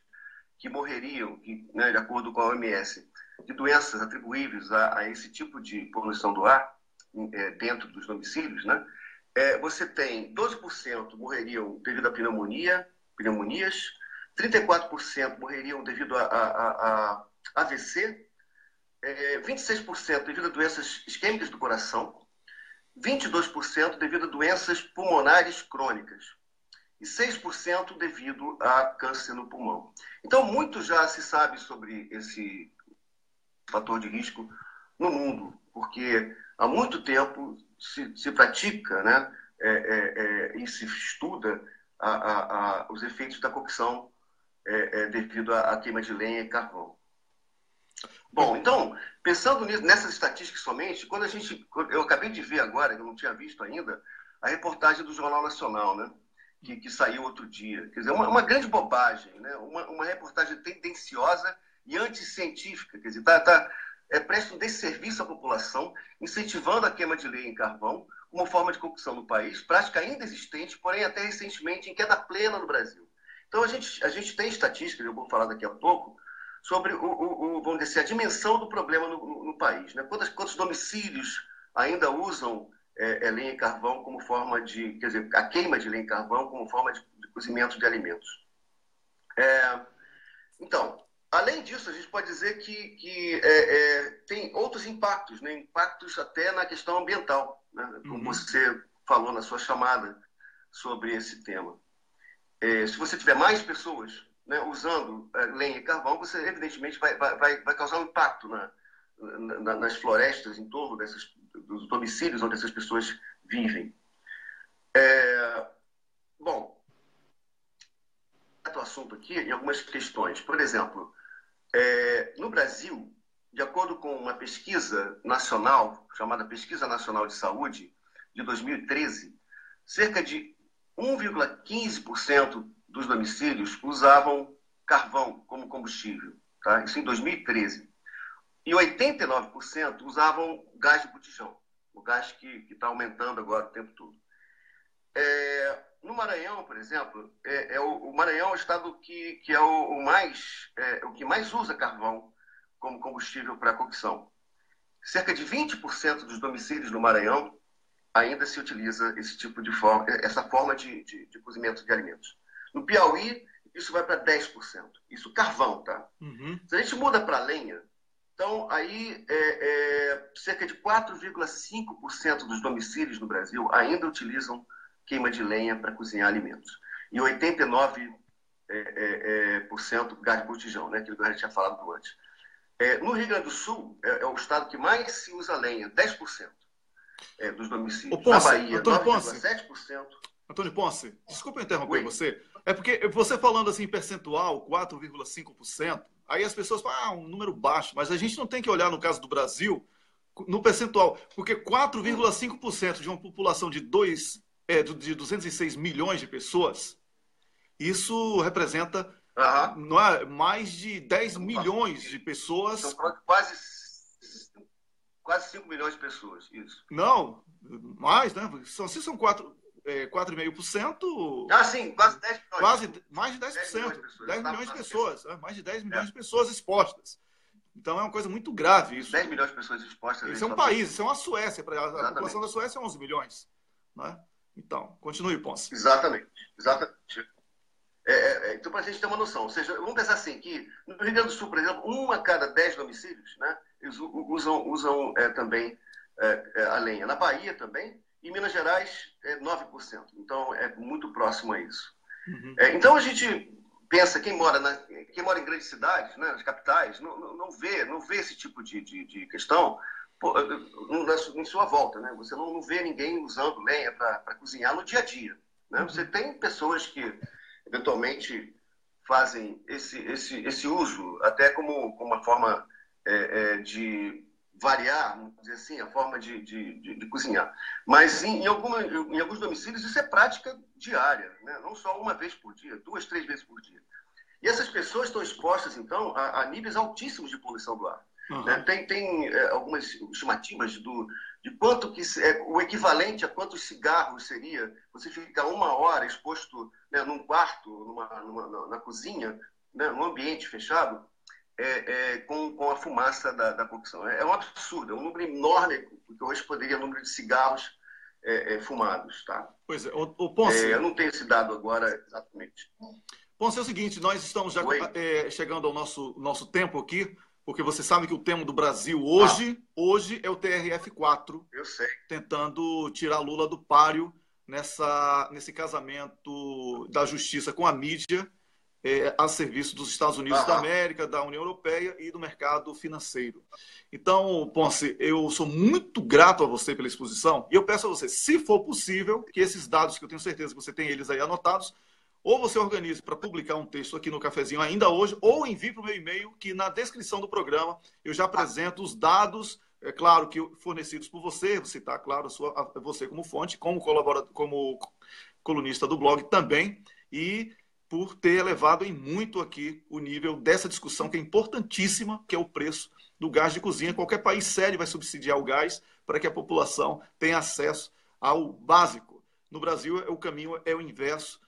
que morreriam, né, de acordo com a OMS, de doenças atribuíveis a esse tipo de poluição do ar dentro dos domicílios, né, você tem 12% morreriam devido a pneumonias, 34% morreriam devido a AVC, 26% devido a doenças isquêmicas do coração, 22% devido a doenças pulmonares crônicas e 6% devido a câncer no pulmão. Então, muito já se sabe sobre esse fator de risco no mundo, porque há muito tempo se pratica, né, e se estuda os efeitos da cocção devido à queima de lenha e carvão. Bom, então, pensando nessas estatísticas somente, eu acabei de ver agora, que eu não tinha visto ainda, a reportagem do Jornal Nacional, né, que saiu outro dia. Quer dizer, uma grande bobagem, né, uma reportagem tendenciosa e anticientífica. Quer dizer, presta um desserviço à população, incentivando a queima de lenha em carvão como forma de cocção no país, prática ainda existente, porém até recentemente em queda plena no Brasil. Então, a gente tem estatísticas, eu vou falar daqui a pouco, sobre vamos dizer, a dimensão do problema no país. Né? Quantos domicílios ainda usam lenha e carvão como forma de, quer dizer, a queima de lenha e carvão como forma de cozimento de alimentos. Então, além disso, a gente pode dizer que tem outros impactos, né? Impactos até na questão ambiental, né? Como você falou na sua chamada sobre esse tema. Se você tiver mais pessoas, né, usando lenha e carvão, você evidentemente vai causar um impacto nas florestas em torno dos domicílios onde essas pessoas vivem. Bom, o assunto aqui em algumas questões. Por exemplo, no Brasil, de acordo com uma pesquisa nacional, chamada Pesquisa Nacional de Saúde, de 2013, cerca de 1,15% dos domicílios usavam carvão como combustível. Tá? Isso em 2013. E 89% usavam gás de botijão, o gás que está aumentando agora o tempo todo. No Maranhão, por exemplo, o Maranhão é o estado que é o que mais usa carvão como combustível para a cocção. Cerca de 20% dos domicílios no Maranhão ainda se utiliza essa forma de cozimento de alimentos. No Piauí, isso vai para 10%. Isso carvão, tá? Se a gente muda para lenha, então aí cerca de 4,5% dos domicílios no Brasil ainda utilizam queima de lenha para cozinhar alimentos. E 89% gás de botijão, né? Aquilo que a gente tinha falado antes. No Rio Grande do Sul, é o estado que mais se usa lenha, 10%. Dos domicílios. Ponce, na Bahia, 9,7%. Antônio Ponce, desculpa interromper você. É porque você falando assim em percentual, 4,5%, aí as pessoas falam, um número baixo, mas a gente não tem que olhar, no caso do Brasil, no percentual, porque 4,5% de uma população de 206 milhões de pessoas, isso representa não é, mais de 10 milhões de pessoas. São quase 5 milhões de pessoas, isso. Não, mais, né? Se são 4,5%. Sim, quase 10 milhões. Mais de 10%. 10 milhões de pessoas. Mais de 10 milhões de É. pessoas expostas. Então é uma coisa muito grave isso. 10 milhões de pessoas expostas. Isso é um país, isso é uma Suécia. A população da Suécia é 11 milhões. Né? Então, continue, Ponce. Exatamente. Então, para a gente ter uma noção, ou seja, vamos pensar assim, que no Rio Grande do Sul, por exemplo, 1 a cada 10 domicílios, né, eles usam também a lenha. Na Bahia também, e em Minas Gerais, 9%. Então, é muito próximo a isso. Então, a gente pensa, quem mora em grandes cidades, né, nas capitais, não vê esse tipo de questão em sua volta. Né? Você não vê ninguém usando lenha para cozinhar no dia a dia. Né? Você tem pessoas que eventualmente fazem esse uso até como uma forma de variar, vamos dizer assim, a forma de cozinhar. Mas em alguns domicílios isso é prática diária, né? Não só uma vez por dia, 2, 3 vezes por dia. E essas pessoas estão expostas, então, a níveis altíssimos de poluição do ar. Né? Tem algumas estimativas de quanto que o equivalente a quantos cigarros seria você ficar 1 hora exposto, né, num quarto, na cozinha, né, num ambiente fechado, com a fumaça da cocção. É um absurdo, é um número enorme, que hoje poderia o número de cigarros fumados. Tá? Pois é, o Ponce... eu não tenho esse dado agora exatamente. Ponce, é o seguinte, nós estamos já chegando ao nosso tempo aqui, porque você sabe que o tema do Brasil hoje é o TRF4. Eu sei. Tentando tirar Lula do páreo nesse casamento da justiça com a mídia a serviço dos Estados Unidos da América, da União Europeia e do mercado financeiro. Então, Ponce, eu sou muito grato a você pela exposição e eu peço a você, se for possível, que esses dados, que eu tenho certeza que você tem eles aí anotados, ou você organize para publicar um texto aqui no Cafezinho ainda hoje, ou envie para o meu e-mail, que na descrição do programa eu já apresento os dados, claro, que fornecidos por você, vou citar, claro, você como fonte, como colunista do blog também, e por ter elevado em muito aqui o nível dessa discussão, que é importantíssima, que é o preço do gás de cozinha. Qualquer país sério vai subsidiar o gás para que a população tenha acesso ao básico. No Brasil, o caminho é o inverso.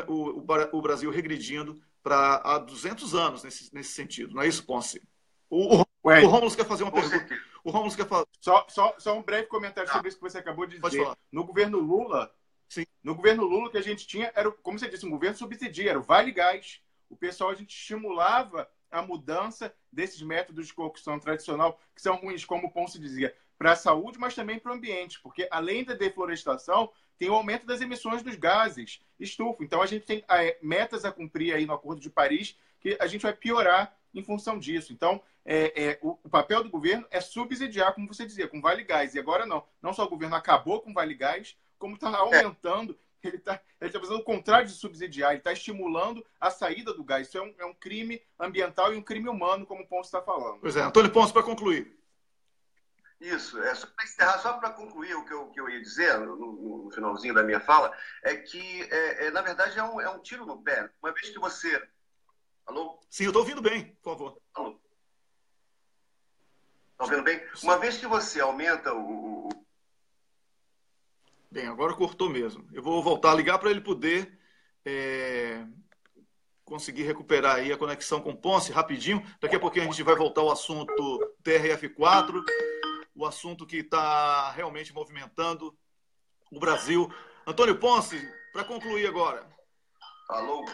O Brasil regredindo há 200 anos nesse sentido. Não é isso, Ponce? O Rômulo quer fazer uma pergunta. O Rômulo quer falar. Só um breve comentário sobre isso que você acabou de Pode dizer. falar. No governo Lula, Sim. no governo Lula, o que a gente tinha era, como você disse, um governo subsidia, era o Vale Gás. O pessoal, a gente estimulava a mudança desses métodos de cocção tradicional, que são ruins, como o Ponce dizia, para a saúde, mas também para o ambiente, porque além da deflorestação, tem o aumento das emissões dos gases estufa. Então, a gente tem metas a cumprir aí no Acordo de Paris, que a gente vai piorar em função disso. Então, o papel do governo é subsidiar, como você dizia, com Vale Gás. E agora não só o governo acabou com o Vale Gás, como está aumentando, ele está fazendo o contrário de subsidiar, ele está estimulando a saída do gás. Isso é um crime ambiental e um crime humano, como o Ponce está falando. Pois é. Antônio Ponce, para concluir. Isso, só para encerrar, só para concluir o que eu ia dizer no finalzinho da minha fala, é que, na verdade, é um tiro no pé. Uma vez que você... Alô? Sim, eu estou ouvindo bem, por favor. Alô? Está ouvindo bem? Uma vez que você aumenta Bem, agora cortou mesmo. Eu vou voltar a ligar para ele poder conseguir recuperar aí a conexão com o Ponce rapidinho. Daqui a pouquinho a gente vai voltar ao assunto TRF4, o assunto que está realmente movimentando o Brasil. Antônio Ponce, para concluir agora. Alô?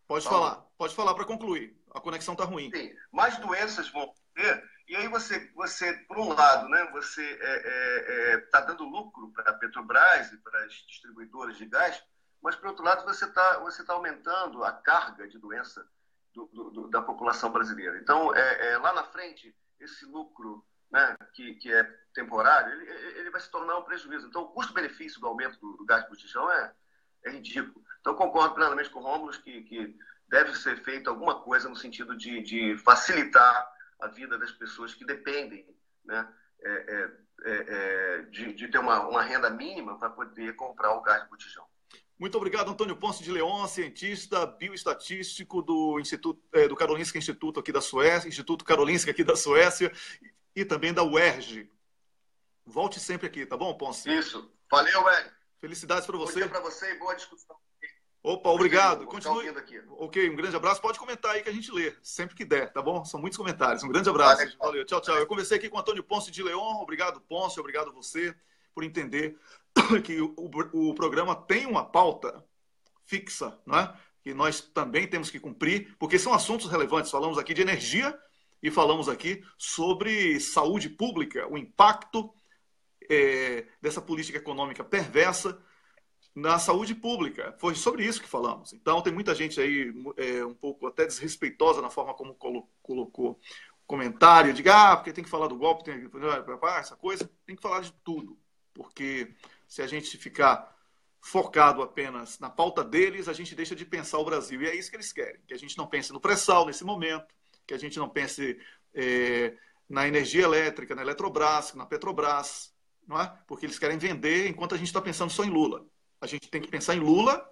Pode falar para concluir. A conexão está ruim. Sim, mais doenças vão ter, e aí você por um lado, né, você está dando lucro para a Petrobras e para as distribuidoras de gás, mas, por outro lado, você tá aumentando a carga de doença da população brasileira. Então, lá na frente, esse lucro, né, que é temporário, ele vai se tornar um prejuízo. Então, o custo-benefício do aumento do gás de botijão é ridículo. Então, concordo plenamente com o Rômulo que deve ser feita alguma coisa no sentido de facilitar a vida das pessoas que dependem, né, de ter uma renda mínima para poder comprar o gás de botijão. Muito obrigado, Antônio Ponce de Leon, cientista bioestatístico do Karolinska Instituto aqui da Suécia, Instituto Karolinska aqui da Suécia e também da UERJ. Volte sempre aqui, tá bom, Ponce? Isso. Valeu, velho. Felicidades para você. Bom dia para você e boa discussão. Opa, obrigado. Continue. Aqui. Ok, um grande abraço. Pode comentar aí que a gente lê, sempre que der, tá bom? São muitos comentários. Um grande abraço. Valeu, tchau, tchau. Eu conversei aqui com o Antônio Ponce de Leon. Obrigado, Ponce. Obrigado você por entender que o programa tem uma pauta fixa, né? Que nós também temos que cumprir, porque são assuntos relevantes. Falamos aqui de energia e falamos aqui sobre saúde pública, o impacto dessa política econômica perversa na saúde pública. Foi sobre isso que falamos. Então, tem muita gente aí um pouco até desrespeitosa na forma como colocou comentário, de porque tem que falar do golpe, tem que essa coisa, tem que falar de tudo. Porque se a gente ficar focado apenas na pauta deles, a gente deixa de pensar o Brasil. E é isso que eles querem, que a gente não pense no pré-sal nesse momento, que a gente não pense na energia elétrica, na Eletrobras, na Petrobras, não é? Porque eles querem vender enquanto a gente está pensando só em Lula. A gente tem que pensar em Lula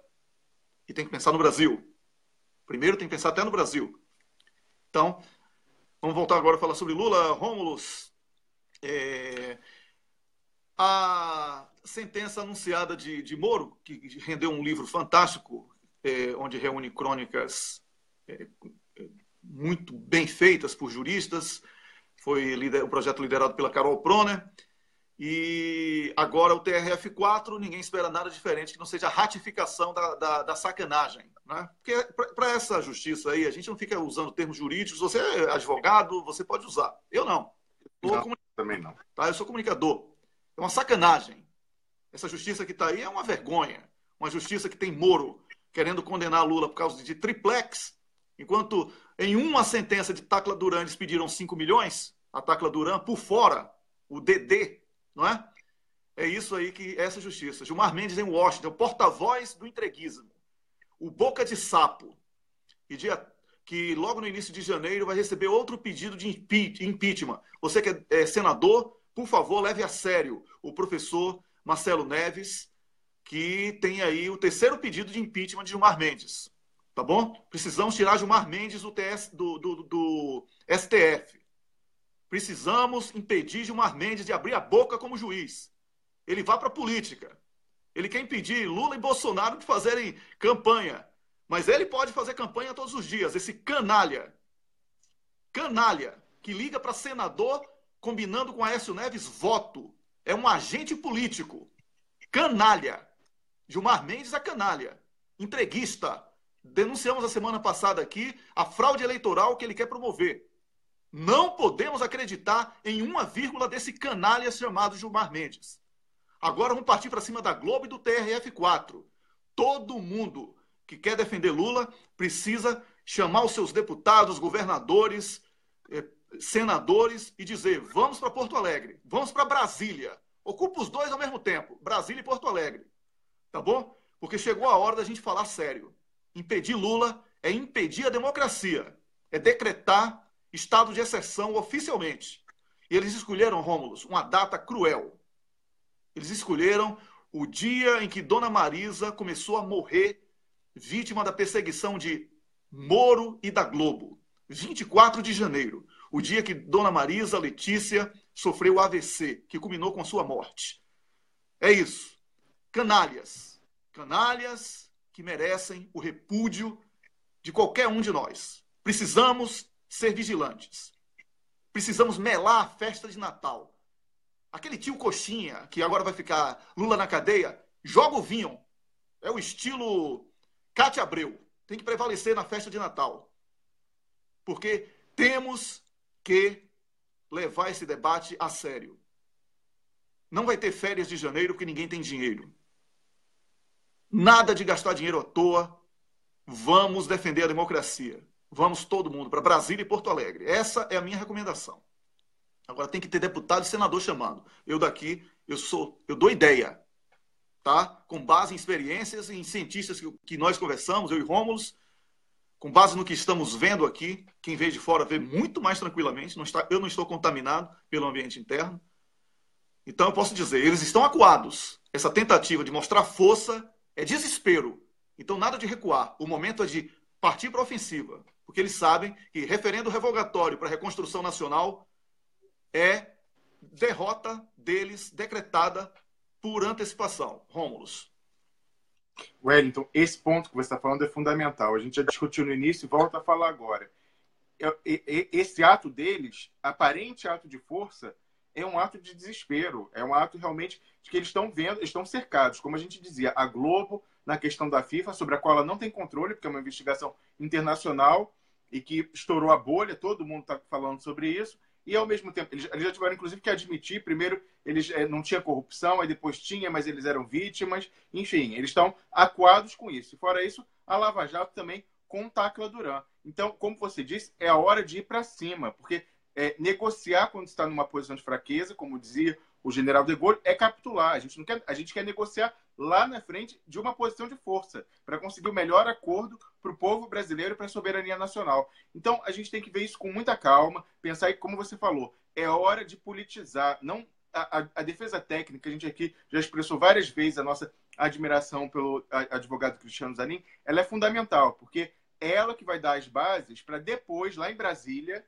e tem que pensar no Brasil. Primeiro tem que pensar até no Brasil. Então, vamos voltar agora a falar sobre Lula. Rômulus, a sentença anunciada de Moro, que rendeu um livro fantástico, onde reúne crônicas muito bem feitas por juristas, foi o projeto liderado pela Carol Proner, e agora o TRF4, ninguém espera nada diferente que não seja a ratificação da sacanagem. Né? Porque para essa justiça aí, a gente não fica usando termos jurídicos. Você é advogado, você pode usar. Eu não. Também não. Tá? Eu sou comunicador. É uma sacanagem. Essa justiça que está aí é uma vergonha. Uma justiça que tem Moro querendo condenar Lula por causa de triplex, enquanto em uma sentença de Tacla Duran eles pediram 5 milhões, a Tacla Duran, por fora, o DD, não é? É isso aí que é essa justiça. Gilmar Mendes em Washington, o porta-voz do entreguismo. O boca de sapo. Que logo no início de janeiro vai receber outro pedido de impeachment. Você que é senador, por favor, leve a sério o professor Marcelo Neves, que tem aí o 3º pedido de impeachment de Gilmar Mendes. Tá bom? Precisamos tirar Gilmar Mendes do STF. Precisamos impedir Gilmar Mendes de abrir a boca como juiz. Ele vai para a política. Ele quer impedir Lula e Bolsonaro de fazerem campanha. Mas ele pode fazer campanha todos os dias. Esse canalha, que liga para senador combinando com Aécio Neves voto. É um agente político. Canalha. Gilmar Mendes é canalha. Entreguista. Denunciamos a semana passada aqui a fraude eleitoral que ele quer promover. Não podemos acreditar em uma vírgula desse canalha chamado Gilmar Mendes. Agora vamos partir para cima da Globo e do TRF4. Todo mundo que quer defender Lula precisa chamar os seus deputados, governadores, senadores e dizer: vamos para Porto Alegre, vamos para Brasília. Ocupa os dois ao mesmo tempo, Brasília e Porto Alegre. Tá bom? Porque chegou a hora da gente falar sério. Impedir Lula é impedir a democracia. É decretar estado de exceção oficialmente. E eles escolheram, Rômulo, uma data cruel. Eles escolheram o dia em que Dona Marisa começou a morrer, vítima da perseguição de Moro e da Globo. 24 de janeiro. O dia que Dona Marisa Letícia sofreu AVC, que culminou com a sua morte. É isso. Canalhas. Canalhas que merecem o repúdio de qualquer um de nós. Precisamos ser vigilantes. Precisamos melar a festa de Natal. Aquele tio coxinha, que agora vai ficar Lula na cadeia, joga o vinho. É o estilo Cátia Abreu. Tem que prevalecer na festa de Natal. Porque temos que levar esse debate a sério. Não vai ter férias de janeiro porque ninguém tem dinheiro. Nada de gastar dinheiro à toa. Vamos defender a democracia. Vamos todo mundo para Brasília e Porto Alegre. Essa é a minha recomendação. Agora tem que ter deputado e senador chamando. Eu daqui, eu dou ideia. Tá? Com base em experiências e em cientistas que nós conversamos, eu e Rômulo, com base no que estamos vendo aqui, quem vê de fora vê muito mais tranquilamente, eu não estou contaminado pelo ambiente interno. Então eu posso dizer, eles estão acuados. Essa tentativa de mostrar força é desespero. Então nada de recuar. O momento é de partir para a ofensiva. Porque eles sabem que referendo revogatório para a reconstrução nacional é derrota deles decretada por antecipação. Rômulo. Wellington, esse ponto que você está falando é fundamental. A gente já discutiu no início e volta a falar agora. Esse ato deles, aparente ato de força, é um ato de desespero. É um ato realmente de que eles estão vendo, estão cercados. Como a gente dizia, a Globo, na questão da FIFA, sobre a qual ela não tem controle, porque é uma investigação internacional e que estourou a bolha, todo mundo está falando sobre isso. E, ao mesmo tempo, eles já tiveram, inclusive, que admitir, primeiro, eles não tinha corrupção, aí depois tinha, mas eles eram vítimas. Enfim, eles estão acuados com isso. E, fora isso, a Lava Jato também com Tacla Duran. Então, como você disse, é a hora de ir para cima, porque negociar quando está numa posição de fraqueza, como dizia o general de Gaulle, é capitular. A gente quer negociar lá na frente de uma posição de força, para conseguir o melhor acordo para o povo brasileiro e para a soberania nacional. Então, a gente tem que ver isso com muita calma, pensar que, como você falou, é hora de politizar. Não a defesa técnica, a gente aqui já expressou várias vezes a nossa admiração pelo advogado Cristiano Zanin, ela é fundamental, porque é ela que vai dar as bases para depois, lá em Brasília,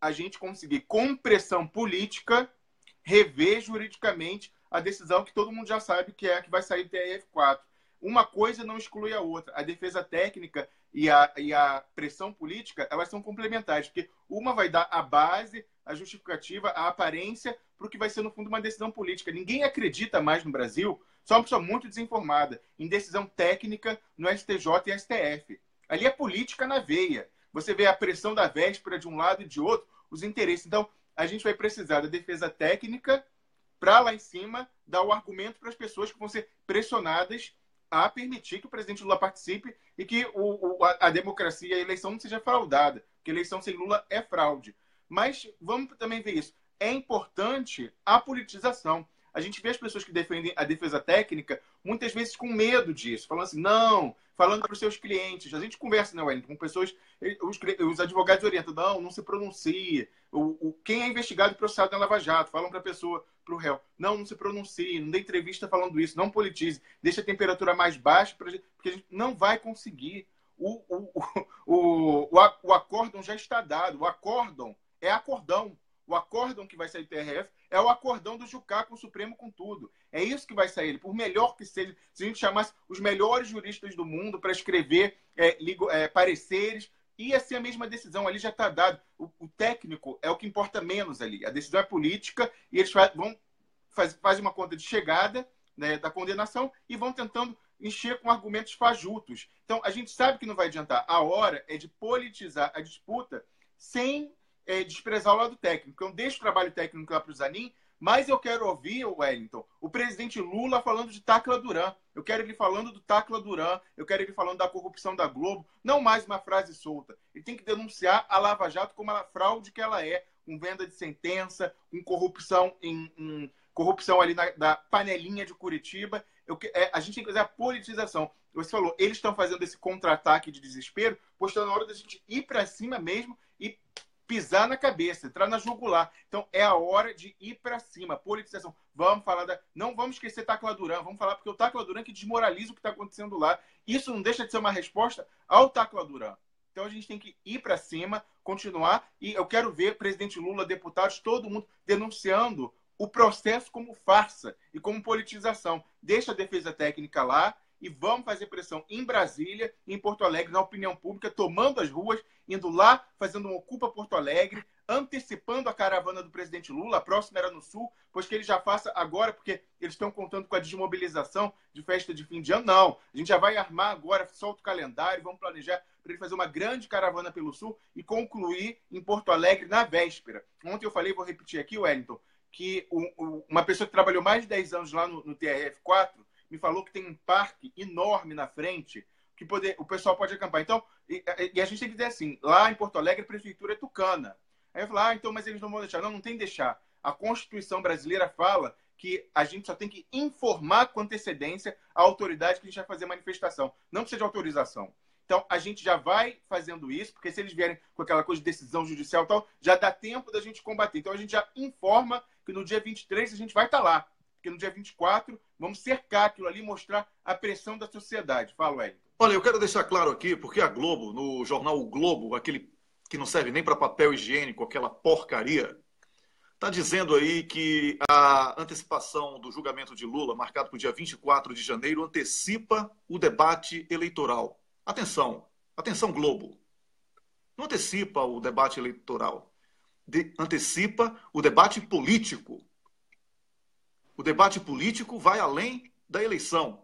a gente conseguir, com pressão política, rever juridicamente a decisão que todo mundo já sabe que é a que vai sair do TRF4. Uma coisa não exclui a outra. A defesa técnica e a pressão política, elas são complementares, porque uma vai dar a base, a justificativa, a aparência para o que vai ser, no fundo, uma decisão política. Ninguém acredita mais no Brasil, só uma pessoa muito desinformada, em decisão técnica no STJ e STF. Ali é política na veia. Você vê a pressão da véspera de um lado e de outro, os interesses. Então, a gente vai precisar da defesa técnica para lá em cima dar o argumento para as pessoas que vão ser pressionadas a permitir que o presidente Lula participe e que a democracia e a eleição não seja fraudada, porque eleição sem Lula é fraude. Mas vamos também ver isso. É importante a politização. A gente vê as pessoas que defendem a defesa técnica muitas vezes com medo disso, falando assim, não, falando para os seus clientes. A gente conversa, né, Wellington, com pessoas, os advogados orientam, não se pronuncie. Quem é investigado e processado na Lava Jato, falam para a pessoa, para o réu, não se pronuncie, não dê entrevista falando isso, não politize, deixa a temperatura mais baixa, porque a gente não vai conseguir. O acórdão já está dado, o acórdão é acordão. O acórdão que vai sair do TRF é o acordão do Jucá com o Supremo com tudo. É isso que vai sair. Por melhor que seja, se a gente chamasse os melhores juristas do mundo para escrever pareceres ia ser a mesma decisão, ali já está dado. O técnico é o que importa menos ali. A decisão é política e eles fazem uma conta de chegada, né, da condenação e vão tentando encher com argumentos fajutos. Então, a gente sabe que não vai adiantar. A hora é de politizar a disputa sem desprezar o lado técnico. Então, deixa o trabalho técnico lá para o Zanin, mas eu quero ouvir, Wellington, o presidente Lula falando de Tacla Duran. Eu quero ele falando do Tacla Duran, eu quero ele falando da corrupção da Globo, não mais uma frase solta. Ele tem que denunciar a Lava Jato como a fraude que ela é, com venda de sentença, com corrupção corrupção ali da panelinha de Curitiba. A gente tem que fazer a politização. Você falou, eles estão fazendo esse contra-ataque de desespero, postando na hora da gente ir para cima mesmo e pisar na cabeça, entrar na jugular. Então, é a hora de ir para cima, politização. Vamos falar não vamos esquecer Tacla Duran, vamos falar porque o Tacla Duran que desmoraliza o que está acontecendo lá. Isso não deixa de ser uma resposta ao Tacla Duran. Então, a gente tem que ir para cima, continuar, e eu quero ver presidente Lula, deputados, todo mundo denunciando o processo como farsa e como politização. Deixa a defesa técnica lá e vamos fazer pressão em Brasília, em Porto Alegre, na opinião pública, tomando as ruas, indo lá, fazendo um Ocupa Porto Alegre, antecipando a caravana do presidente Lula. A próxima era no Sul, pois que ele já faça agora, porque eles estão contando com a desmobilização de festa de fim de ano. Não, a gente já vai armar agora, solta o calendário, vamos planejar para ele fazer uma grande caravana pelo Sul e concluir em Porto Alegre na véspera. Ontem eu falei, vou repetir aqui, Wellington, que uma pessoa que trabalhou mais de 10 anos lá no TRF4 me falou que tem um parque enorme na frente que o pessoal pode acampar. Então, e a gente tem que dizer assim, lá em Porto Alegre a prefeitura é tucana. Aí eu falo, então, mas eles não vão deixar. Não tem que deixar. A Constituição brasileira fala que a gente só tem que informar com antecedência a autoridade que a gente vai fazer manifestação. Não precisa de autorização. Então, a gente já vai fazendo isso, porque se eles vierem com aquela coisa de decisão judicial e tal, já dá tempo da gente combater. Então, a gente já informa que no dia 23 a gente vai estar lá. Porque no dia 24 vamos cercar aquilo ali e mostrar a pressão da sociedade. Fala, Wellington. Olha, eu quero deixar claro aqui, porque a Globo, no jornal O Globo, aquele que não serve nem para papel higiênico, aquela porcaria, está dizendo aí que a antecipação do julgamento de Lula, marcado para o dia 24 de janeiro, antecipa o debate eleitoral. Atenção, atenção Globo. Não antecipa o debate eleitoral, antecipa o debate político. O debate político vai além da eleição.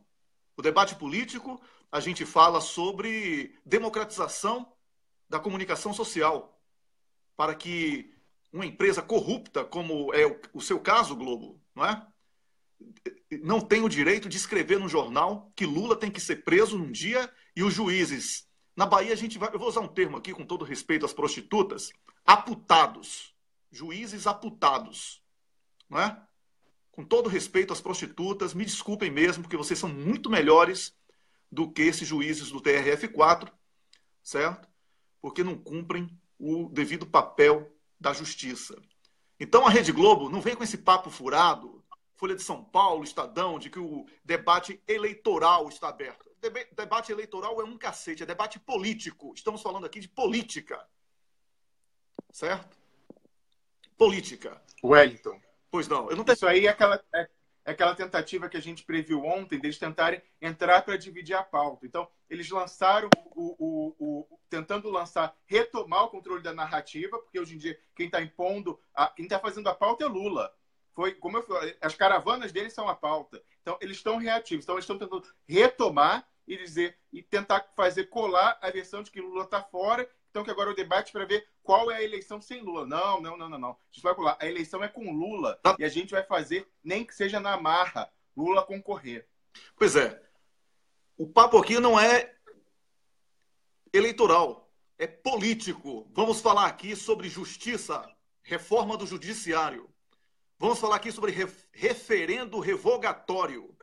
O debate político, a gente fala sobre democratização da comunicação social, para que uma empresa corrupta, como é o seu caso, Globo, não tem o direito de escrever no jornal que Lula tem que ser preso num dia e os juízes. Na Bahia, eu vou usar um termo aqui, com todo respeito às prostitutas, aputados. Juízes aputados. Não é? Com todo respeito às prostitutas, me desculpem mesmo, porque vocês são muito melhores do que esses juízes do TRF4, certo? Porque não cumprem o devido papel da justiça. Então a Rede Globo não vem com esse papo furado, Folha de São Paulo, Estadão, de que o debate eleitoral está aberto. Debate eleitoral é um cacete, é debate político. Estamos falando aqui de política. Certo? Política. Wellington. Pois não. Isso aí é aquela tentativa que a gente previu ontem, deles tentarem entrar para dividir a pauta. Então, eles lançaram tentando retomar o controle da narrativa, porque hoje em dia quem está impondo, quem está fazendo a pauta é Lula. Como eu falei, as caravanas deles são a pauta. Então, eles estão reativos. Então, eles estão tentando retomar e tentar fazer colar a versão de que Lula está fora. Então, que agora o debate para ver qual é a eleição sem Lula. Não. A gente vai colar. A eleição é com Lula. E a gente vai fazer, nem que seja na marra, Lula concorrer. Pois é. O papo aqui não é eleitoral. É político. Vamos falar aqui sobre justiça, reforma do judiciário. Vamos falar aqui sobre referendo revogatório.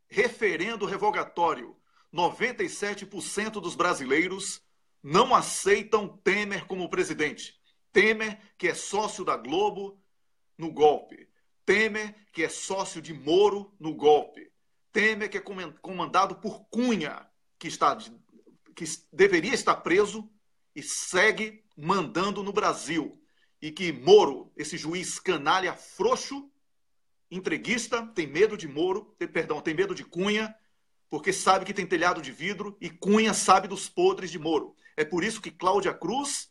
Referendo revogatório. 97% dos brasileiros não aceitam Temer como presidente. Temer, que é sócio da Globo, no golpe. Temer, que é sócio de Moro, no golpe. Temer, que é comandado por Cunha, que deveria estar preso e segue mandando no Brasil. E que Moro, esse juiz canalha frouxo, entreguista, tem medo de tem medo de Cunha, porque sabe que tem telhado de vidro e Cunha sabe dos podres de Moro. É por isso que Cláudia Cruz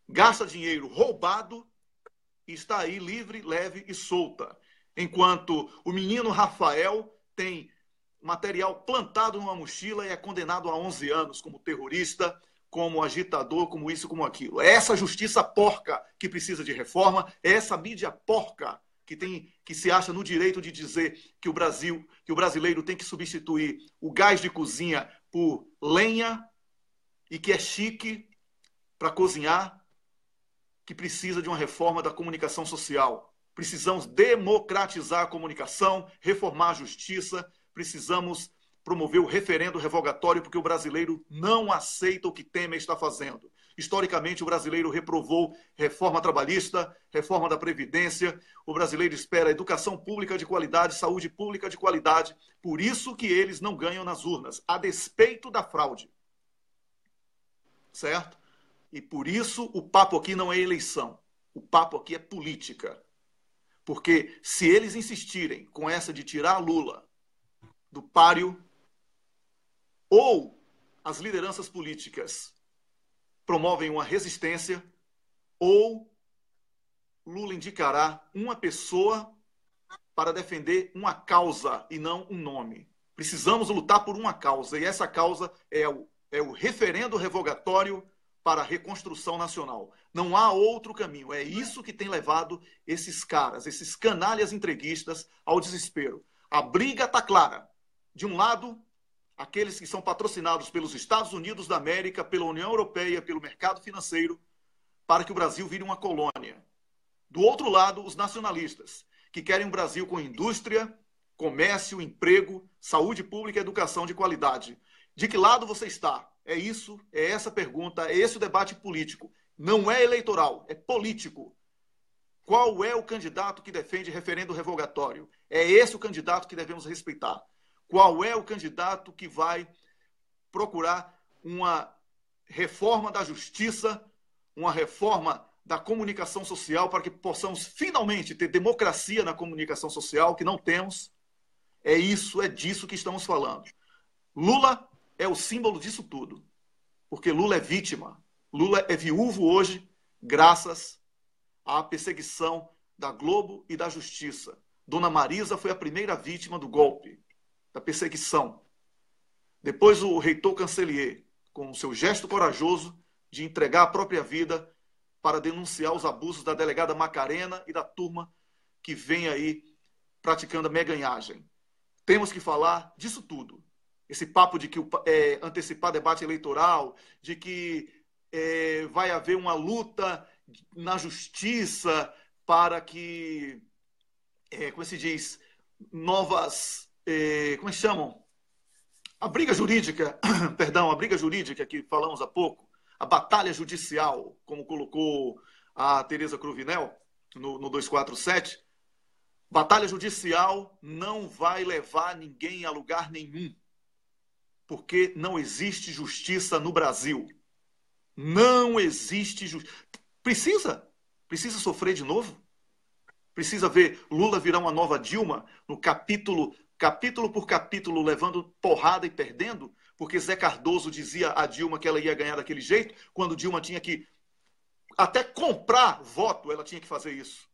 gasta dinheiro roubado e está aí livre, leve e solta. Enquanto o menino Rafael tem material plantado numa mochila e é condenado a 11 anos como terrorista, como agitador, como isso, como aquilo. É essa justiça porca que precisa de reforma, é essa mídia porca que se acha no direito de dizer que o brasileiro tem que substituir o gás de cozinha por lenha e que é chique para cozinhar, que precisa de uma reforma da comunicação social. Precisamos democratizar a comunicação, reformar a justiça, precisamos promover o referendo revogatório, porque o brasileiro não aceita o que Temer está fazendo. Historicamente, o brasileiro reprovou reforma trabalhista, reforma da Previdência. O brasileiro espera educação pública de qualidade, saúde pública de qualidade. Por isso que eles não ganham nas urnas, a despeito da fraude. Certo? E por isso o papo aqui não é eleição. O papo aqui é política. Porque se eles insistirem com essa de tirar Lula do páreo, ou as lideranças políticas promovem uma resistência, ou Lula indicará uma pessoa para defender uma causa e não um nome. Precisamos lutar por uma causa, e essa causa é o referendo revogatório para a reconstrução nacional. Não há outro caminho. É isso que tem levado esses caras, esses canalhas entreguistas, ao desespero. A briga está clara. De um lado, aqueles que são patrocinados pelos Estados Unidos da América, pela União Europeia, pelo mercado financeiro, para que o Brasil vire uma colônia. Do outro lado, os nacionalistas, que querem um Brasil com indústria, comércio, emprego, saúde pública e educação de qualidade. De que lado você está? É isso, é essa pergunta, é esse o debate político. Não é eleitoral, é político. Qual é o candidato que defende referendo revogatório? É esse o candidato que devemos respeitar. Qual é o candidato que vai procurar uma reforma da justiça, uma reforma da comunicação social, para que possamos finalmente ter democracia na comunicação social, que não temos? É isso, é disso que estamos falando. Lula é o símbolo disso tudo, porque Lula é vítima. Lula é viúvo hoje, graças à perseguição da Globo e da Justiça. Dona Marisa foi a primeira vítima do golpe, da perseguição. Depois o reitor Cancelier, com o seu gesto corajoso de entregar a própria vida para denunciar os abusos da delegada Macarena e da turma que vem aí praticando a meganhagem. Temos que falar disso tudo. Esse papo de que antecipar debate eleitoral, de que vai haver uma luta na justiça para que, como se diz, novas... como é que chamam? A briga jurídica, perdão, a briga jurídica que falamos há pouco, a batalha judicial, como colocou a Tereza Cruvinel no 247, batalha judicial não vai levar ninguém a lugar nenhum, porque não existe justiça no Brasil. Não existe justiça. Precisa sofrer de novo? Precisa ver Lula virar uma nova Dilma no capítulo por capítulo, levando porrada e perdendo, porque Zé Cardoso dizia a Dilma que ela ia ganhar daquele jeito, quando Dilma tinha que até comprar voto, ela tinha que fazer isso.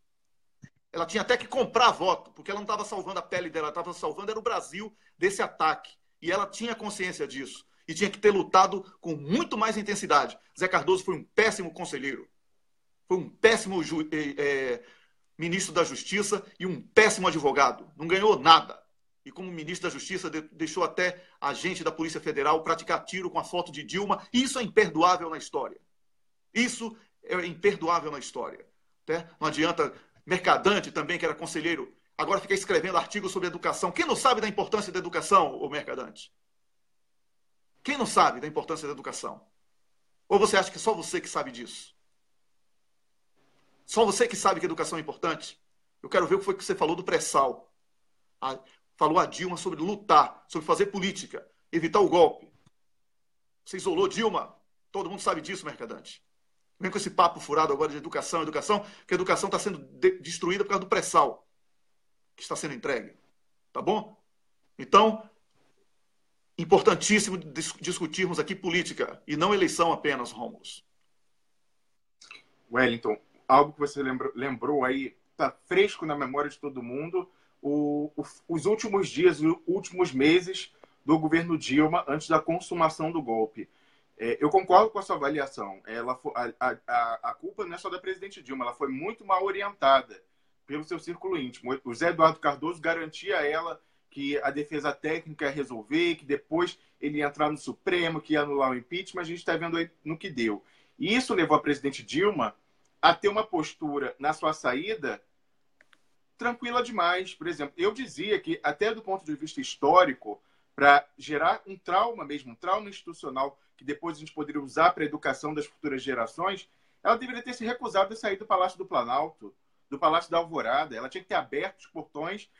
Ela tinha até que comprar voto, porque ela não estava salvando a pele dela, ela estava salvando era o Brasil desse ataque. E ela tinha consciência disso. E tinha que ter lutado com muito mais intensidade. Zé Cardoso foi um péssimo conselheiro. Foi um péssimo ministro da Justiça e um péssimo advogado. Não ganhou nada. E como ministro da Justiça, deixou até a gente da Polícia Federal praticar tiro com a foto de Dilma. Isso é imperdoável na história. Isso é imperdoável na história. Né? Não adianta Mercadante também, que era conselheiro, agora fica escrevendo artigos sobre educação. Quem não sabe da importância da educação, ô Mercadante? Quem não sabe da importância da educação? Ou você acha que só você que sabe disso? Só você que sabe que a educação é importante? Eu quero ver o que foi que você falou do pré-sal. Falou a Dilma sobre lutar, sobre fazer política, evitar o golpe. Você isolou Dilma. Todo mundo sabe disso, Mercadante. Vem com esse papo furado agora de educação, que a educação está sendo destruída por causa do pré-sal que está sendo entregue. Tá bom? Então, importantíssimo discutirmos aqui política e não eleição apenas, Rômulo. Wellington, algo que você lembrou aí, está fresco na memória de todo mundo, os últimos dias, os últimos meses do governo Dilma antes da consumação do golpe. Eu concordo com a sua avaliação. A culpa não é só da presidente Dilma, ela foi muito mal orientada pelo seu círculo íntimo. O Zé Eduardo Cardoso garantia a ela que a defesa técnica ia resolver, que depois ele ia entrar no Supremo, que ia anular o impeachment. A gente está vendo aí no que deu. E isso levou a presidente Dilma a ter uma postura na sua saída tranquila demais. Por exemplo, eu dizia que, até do ponto de vista histórico, para gerar um trauma mesmo, um trauma institucional, que depois a gente poderia usar para a educação das futuras gerações, ela deveria ter se recusado a sair do Palácio do Planalto, do Palácio da Alvorada. Ela tinha que ter aberto os portões,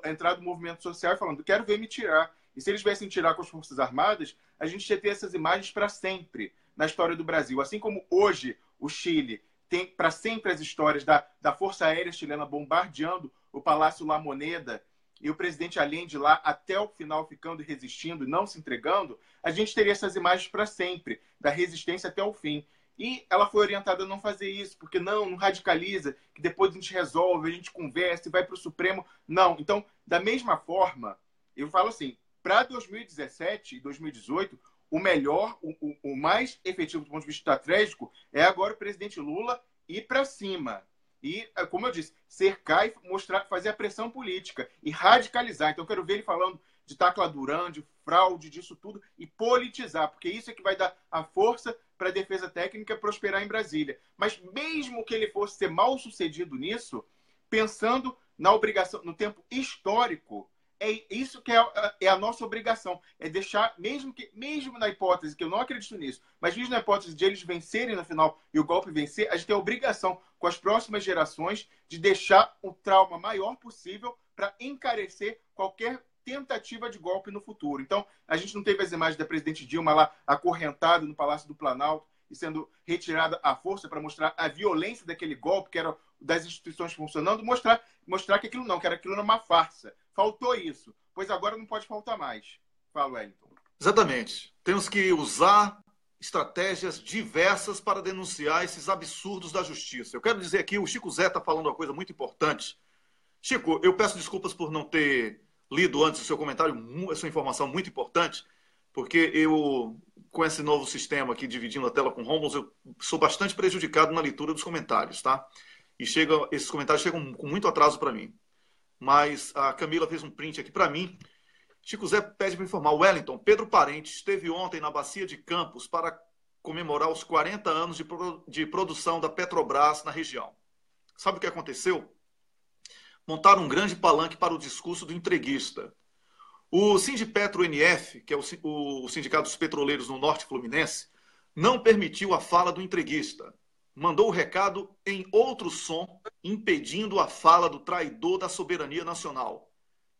entrado no movimento social e falando, quero ver me tirar. E se eles viessem tirar com as Forças Armadas, a gente ia ter essas imagens para sempre na história do Brasil. Assim como hoje o Chile tem para sempre as histórias da Força Aérea Chilena bombardeando o Palácio La Moneda e o presidente Allende lá até o final ficando e resistindo e não se entregando, a gente teria essas imagens para sempre, da resistência até o fim. E ela foi orientada a não fazer isso, porque não radicaliza, que depois a gente resolve, a gente conversa e vai para o Supremo. Não. Então, da mesma forma, eu falo assim, para 2017 e 2018, o melhor, o mais efetivo do ponto de vista estratégico é agora o presidente Lula ir para cima. E, como eu disse, cercar e mostrar, fazer a pressão política e radicalizar. Então, eu quero ver ele falando de Tacla Duran, de fraude, disso tudo, e politizar, porque isso é que vai dar a força para a defesa técnica prosperar em Brasília. Mas mesmo que ele fosse ser mal sucedido nisso, pensando na obrigação, no tempo histórico, é isso que é a nossa obrigação. É deixar, mesmo na hipótese, que eu não acredito nisso, mas mesmo na hipótese de eles vencerem no final e o golpe vencer, a gente tem a obrigação com as próximas gerações de deixar o trauma maior possível para encarecer qualquer tentativa de golpe no futuro. Então, a gente não teve as imagens da presidente Dilma lá acorrentada no Palácio do Planalto e sendo retirada à força para mostrar a violência daquele golpe, que era das instituições funcionando, mostrar que aquilo que aquilo era uma farsa. Faltou isso, pois agora não pode faltar mais. Fala, Wellington. Exatamente. Temos que usar estratégias diversas para denunciar esses absurdos da justiça. Eu quero dizer aqui, o Chico Zé está falando uma coisa muito importante. Chico, eu peço desculpas por não ter lido antes o seu comentário, essa informação muito importante, porque eu, com esse novo sistema aqui, dividindo a tela com Rômulo, eu sou bastante prejudicado na leitura dos comentários, tá? E esses comentários chegam com muito atraso para mim. Mas a Camila fez um print aqui para mim. Chico Zé pede para informar. Wellington, Pedro Parente esteve ontem na Bacia de Campos para comemorar os 40 anos de produção da Petrobras na região. Sabe o que aconteceu? Montaram um grande palanque para o discurso do entreguista. O Sindipetro-NF, que é o Sindicato dos Petroleiros no Norte Fluminense, não permitiu a fala do entreguista. Mandou o recado em outro som, impedindo a fala do traidor da soberania nacional.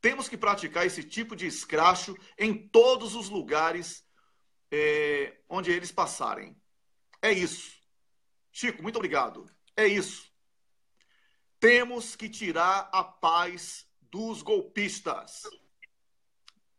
Temos que praticar esse tipo de escracho em todos os lugares onde eles passarem. É isso. Chico, muito obrigado. É isso. Temos que tirar a paz dos golpistas.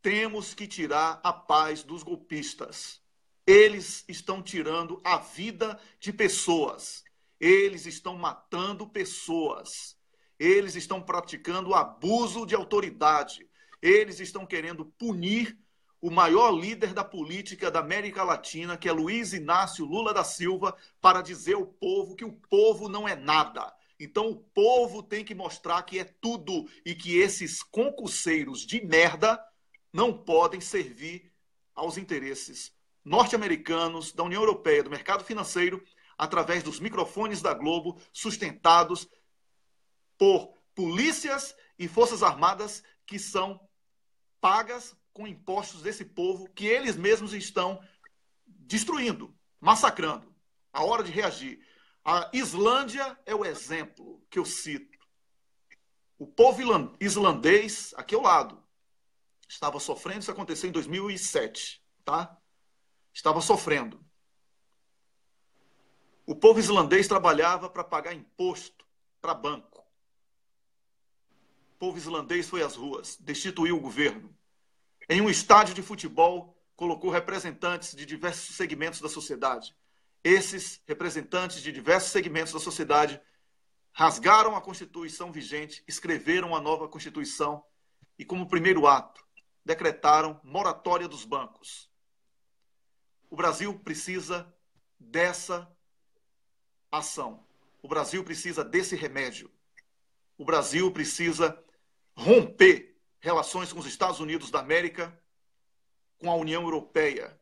Temos que tirar a paz dos golpistas. Eles estão tirando a vida de pessoas. Eles estão matando pessoas. Eles estão praticando abuso de autoridade. Eles estão querendo punir o maior líder da política da América Latina, que é Luiz Inácio Lula da Silva, para dizer ao povo que o povo não é nada. Então o povo tem que mostrar que é tudo e que esses concurseiros de merda não podem servir aos interesses norte-americanos, da União Europeia, do mercado financeiro, através dos microfones da Globo, sustentados por polícias e forças armadas que são pagas com impostos desse povo que eles mesmos estão destruindo, massacrando. A hora de reagir. A Islândia é o exemplo que eu cito. O povo islandês, aqui ao lado, estava sofrendo, isso aconteceu em 2007, tá? Estava sofrendo. O povo islandês trabalhava para pagar imposto para banco. O povo islandês foi às ruas, destituiu o governo. em um estádio de futebol, colocou representantes de diversos segmentos da sociedade. Esses representantes de diversos segmentos da sociedade rasgaram a Constituição vigente, escreveram uma nova Constituição e, como primeiro ato, decretaram moratória dos bancos. O Brasil precisa dessa ação. O Brasil precisa desse remédio. O Brasil precisa romper relações com os Estados Unidos da América, com a União Europeia.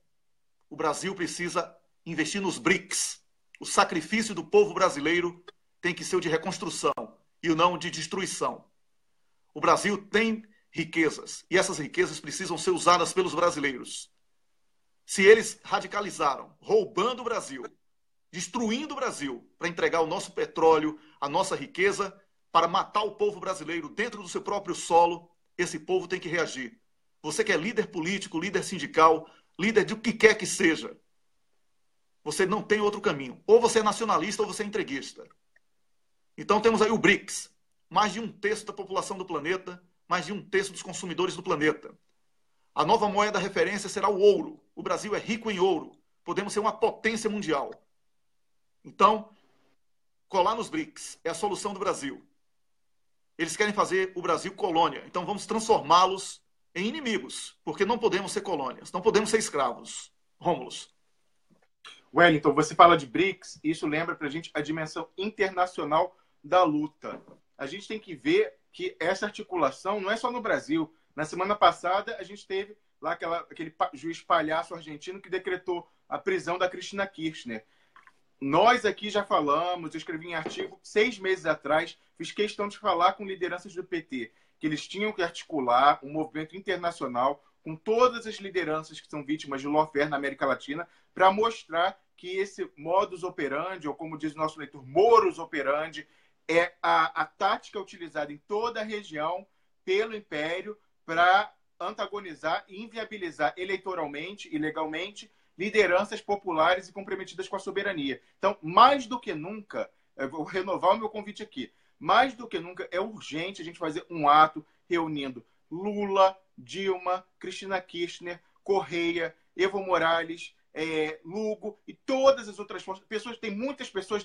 O Brasil precisa investir nos BRICS. O sacrifício do povo brasileiro tem que ser o de reconstrução e o não de destruição. O Brasil tem riquezas e essas riquezas precisam ser usadas pelos brasileiros. Se eles radicalizaram, roubando o Brasil, destruindo o Brasil para entregar o nosso petróleo, a nossa riqueza, para matar o povo brasileiro dentro do seu próprio solo, esse povo tem que reagir. Você que é líder político, líder sindical, líder de o que quer que seja, você não tem outro caminho. Ou você é nacionalista ou você é entreguista. Então temos aí o BRICS. Mais de 1/3 da população do planeta, mais de 1/3 dos consumidores do planeta. A nova moeda referência será o ouro. O Brasil é rico em ouro. Podemos ser uma potência mundial. Então, colar nos BRICS é a solução do Brasil. Eles querem fazer o Brasil colônia. Então vamos transformá-los em inimigos, porque não podemos ser colônias, não podemos ser escravos. Rômulus. Wellington, você fala de BRICS, isso lembra para a gente a dimensão internacional da luta. A gente tem que ver que essa articulação não é só no Brasil. Na semana passada, a gente teve lá aquele juiz palhaço argentino que decretou a prisão da Cristina Kirchner. Nós aqui já falamos, eu escrevi em artigo 6 meses atrás, fiz questão de falar com lideranças do PT, que eles tinham que articular um movimento internacional com todas as lideranças que são vítimas de lawfare na América Latina, para mostrar que esse modus operandi, ou como diz o nosso leitor, morus operandi, é a tática utilizada em toda a região pelo Império para antagonizar e inviabilizar eleitoralmente e legalmente lideranças populares e comprometidas com a soberania. Então, mais do que nunca, eu vou renovar o meu convite aqui, mais do que nunca é urgente a gente fazer um ato reunindo Lula, Dilma, Cristina Kirchner, Correia, Evo Morales, Lugo e todas as outras pessoas. Tem muitas pessoas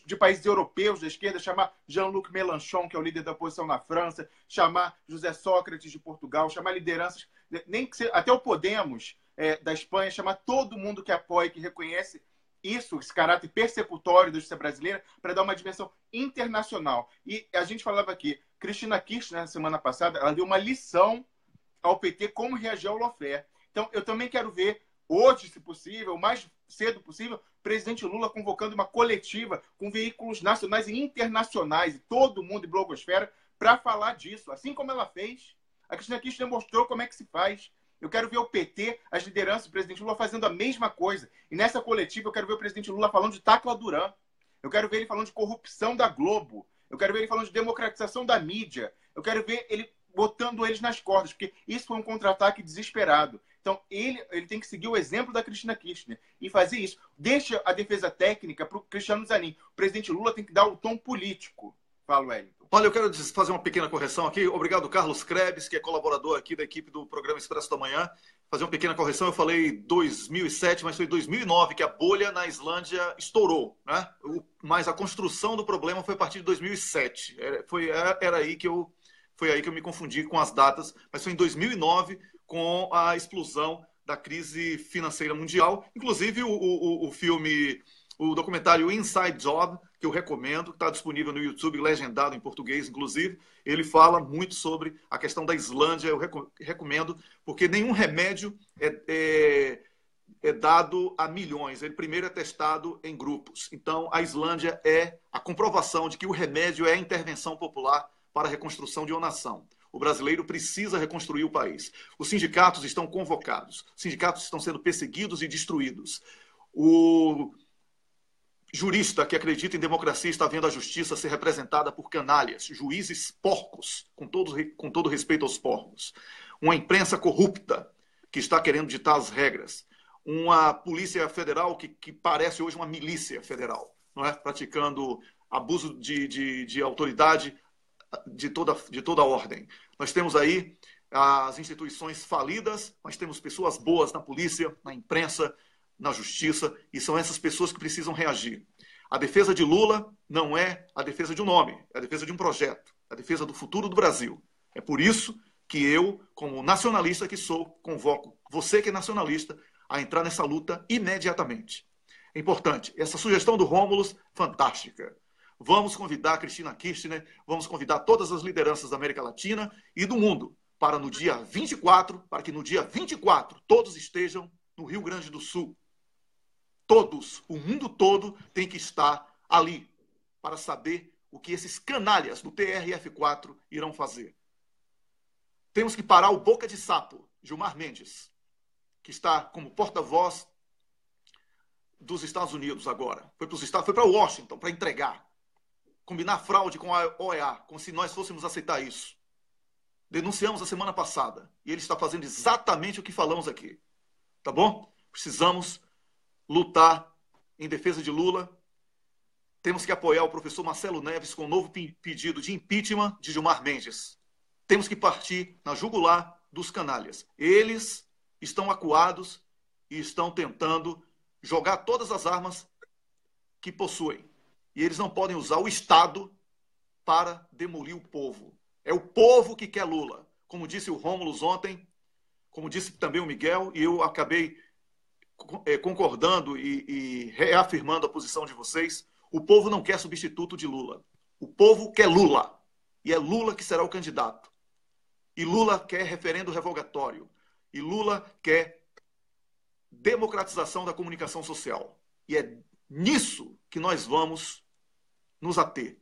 de países europeus da esquerda, chamar Jean-Luc Mélenchon, que é o líder da oposição na França, chamar José Sócrates de Portugal, chamar lideranças, nem que seja, até o Podemos da Espanha, chamar todo mundo que apoia, que reconhece isso, esse caráter persecutório da justiça brasileira, para dar uma dimensão internacional. E a gente falava aqui, Cristina Kirchner, na semana passada, ela deu uma lição ao PT como reagir ao lawfare. Então, eu também quero ver hoje, se possível, o mais cedo possível, o presidente Lula convocando uma coletiva com veículos nacionais e internacionais, e todo mundo, e blogosfera, para falar disso. Assim como ela fez, a Cristina Kirchner mostrou como é que se faz. Eu quero ver o PT, as lideranças do presidente Lula fazendo a mesma coisa. E nessa coletiva eu quero ver o presidente Lula falando de Tacla Duran. Eu quero ver ele falando de corrupção da Globo. Eu quero ver ele falando de democratização da mídia. Eu quero ver ele botando eles nas cordas, porque isso foi um contra-ataque desesperado. Então, ele tem que seguir o exemplo da Cristina Kirchner e fazer isso. Deixa a defesa técnica para o Cristiano Zanin. O presidente Lula tem que dar o tom político. Fala, Wellington. Olha, eu quero fazer uma pequena correção aqui. Obrigado, Carlos Krebs, que é colaborador aqui da equipe do programa Expresso da Manhã. Fazer uma pequena correção. Eu falei 2007, mas foi 2009 que a bolha na Islândia estourou, né? Mas a construção do problema foi a partir de 2007. Era aí que eu me confundi com as datas, mas foi em 2009 com a explosão da crise financeira mundial. Inclusive o filme, o documentário Inside Job, que eu recomendo, que está disponível no YouTube, legendado em português, inclusive, ele fala muito sobre a questão da Islândia. Eu recomendo, porque nenhum remédio é dado a milhões. Ele primeiro é testado em grupos. Então, a Islândia é a comprovação de que o remédio é a intervenção popular para a reconstrução de uma nação. O brasileiro precisa reconstruir o país. Os sindicatos estão convocados. Os sindicatos estão sendo perseguidos e destruídos. O jurista que acredita em democracia está vendo a justiça ser representada por canalhas, juízes porcos, com todo respeito aos porcos. Uma imprensa corrupta que está querendo ditar as regras. Uma polícia federal que parece hoje uma milícia federal, não é? Praticando abuso de autoridade de toda a ordem. Nós temos aí as instituições falidas, mas temos pessoas boas na polícia, na imprensa, na justiça, e são essas pessoas que precisam reagir. A defesa de Lula não é a defesa de um nome, é a defesa de um projeto, é a defesa do futuro do Brasil. É por isso que eu, como nacionalista que sou, convoco você que é nacionalista a entrar nessa luta imediatamente. É importante. Essa sugestão do Rômulo, fantástica. Vamos convidar a Cristina Kirchner, vamos convidar todas as lideranças da América Latina e do mundo para no dia 24, para que no dia 24 todos estejam no Rio Grande do Sul. Todos, o mundo todo tem que estar ali para saber o que esses canalhas do TRF4 irão fazer. Temos que parar o boca de sapo, Gilmar Mendes, que está como porta-voz dos Estados Unidos agora. Foi para Washington para entregar. Combinar fraude com a OEA, como se nós fôssemos aceitar isso. Denunciamos a semana passada. E ele está fazendo exatamente o que falamos aqui. Tá bom? Precisamos lutar em defesa de Lula. Temos que apoiar o professor Marcelo Neves com um novo pedido de impeachment de Gilmar Mendes. Temos que partir na jugular dos canalhas. Eles estão acuados e estão tentando jogar todas as armas que possuem. E eles não podem usar o Estado para demolir o povo. É o povo que quer Lula. Como disse o Rômulo ontem, como disse também o Miguel, e eu acabei concordando e reafirmando a posição de vocês, o povo não quer substituto de Lula. O povo quer Lula. E é Lula que será o candidato. E Lula quer referendo revogatório. E Lula quer democratização da comunicação social. E é nisso que nós vamos nos ater.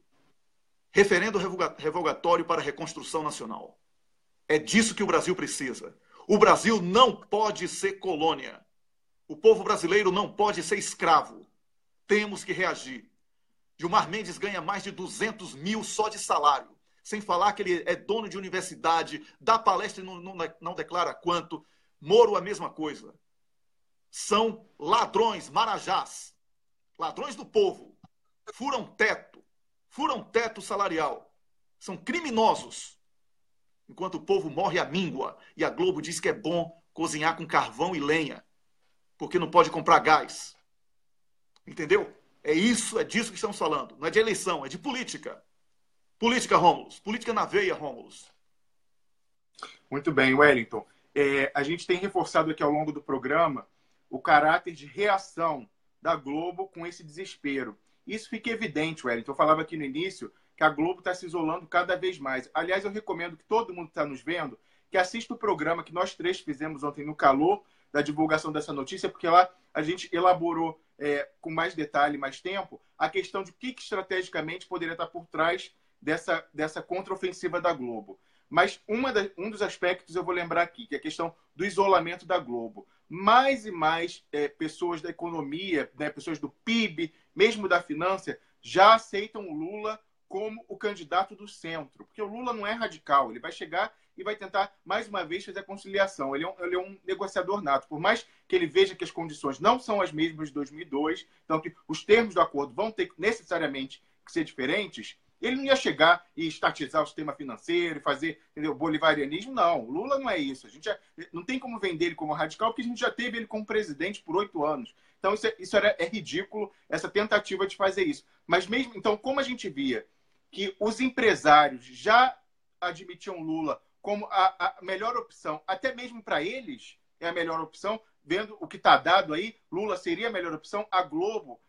Referendo revogatório para a reconstrução nacional. É disso que o Brasil precisa. O Brasil não pode ser colônia. O povo brasileiro não pode ser escravo. Temos que reagir. Gilmar Mendes ganha mais de 200 mil só de salário. Sem falar que ele é dono de universidade, dá palestra e não declara quanto. Moro, a mesma coisa. São ladrões, marajás. Ladrões do povo. Furam teto salarial. São criminosos. Enquanto o povo morre à míngua e a Globo diz que é bom cozinhar com carvão e lenha, porque não pode comprar gás. Entendeu? É disso que estamos falando. Não é de eleição, é de política. Política, Rômulo. Política na veia, Rômulo. Muito bem, Wellington. A gente tem reforçado aqui ao longo do programa o caráter de reação da Globo com esse desespero. Isso fica evidente, Wellington. Eu falava aqui no início que a Globo está se isolando cada vez mais. Aliás, eu recomendo que todo mundo que está nos vendo que assista o programa que nós três fizemos ontem no calor da divulgação dessa notícia, porque lá a gente elaborou com mais detalhe, mais tempo, a questão de o que estrategicamente poderia estar por trás dessa contraofensiva da Globo. Mas um dos aspectos eu vou lembrar aqui, que é a questão do isolamento da Globo. Mais e mais pessoas da economia, pessoas do PIB, mesmo da finança, já aceitam o Lula como o candidato do centro. Porque o Lula não é radical, ele vai chegar e vai tentar, mais uma vez, fazer a conciliação. Ele é um negociador nato. Por mais que ele veja que as condições não são as mesmas de 2002, então que os termos do acordo vão ter necessariamente que ser diferentes, ele não ia chegar e estatizar o sistema financeiro e fazer, entendeu, bolivarianismo. Não, o Lula não é isso. A gente não tem como vender ele como radical, porque a gente já teve ele como presidente por 8 anos. Então, isso é ridículo, essa tentativa de fazer isso. Mas mesmo, então, como a gente via que os empresários já admitiam Lula como a melhor opção, até mesmo para eles é a melhor opção, vendo o que está dado aí, Lula seria a melhor opção, a Globo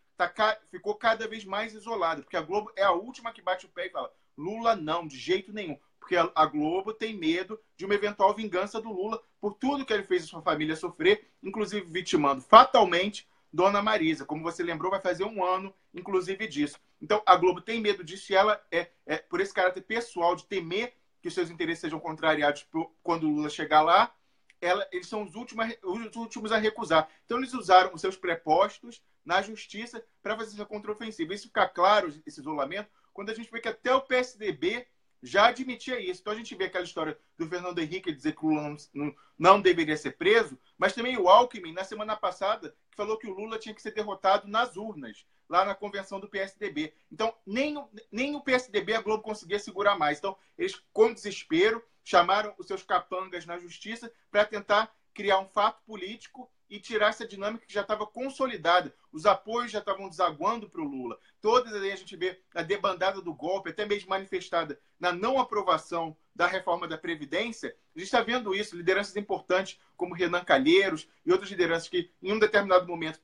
ficou cada vez mais isolada, porque a Globo é a última que bate o pé e fala Lula não, de jeito nenhum, porque a Globo tem medo de uma eventual vingança do Lula por tudo que ele fez a sua família sofrer, inclusive vitimando fatalmente Dona Marisa, como você lembrou, vai fazer 1 ano, inclusive, disso. Então, a Globo tem medo disso e ela por esse caráter pessoal de temer que os seus interesses sejam contrariados quando o Lula chegar lá, eles são os últimos a recusar. Então, eles usaram os seus prepostos na justiça para fazer essa contraofensiva. Isso fica claro, esse isolamento, quando a gente vê que até o PSDB já admitia isso. Então a gente vê aquela história do Fernando Henrique dizer que o Lula não deveria ser preso, mas também o Alckmin, na semana passada, que falou que o Lula tinha que ser derrotado nas urnas, lá na convenção do PSDB. Então, nem o PSDB a Globo conseguia segurar mais. Então, eles, com desespero, chamaram os seus capangas na justiça para tentar criar um fato político e tirar essa dinâmica que já estava consolidada. Os apoios já estavam desaguando para o Lula. Todas aí a gente vê a debandada do golpe, até mesmo manifestada na não aprovação da reforma da Previdência. A gente está vendo isso, lideranças importantes como Renan Calheiros e outras lideranças que, em um determinado momento,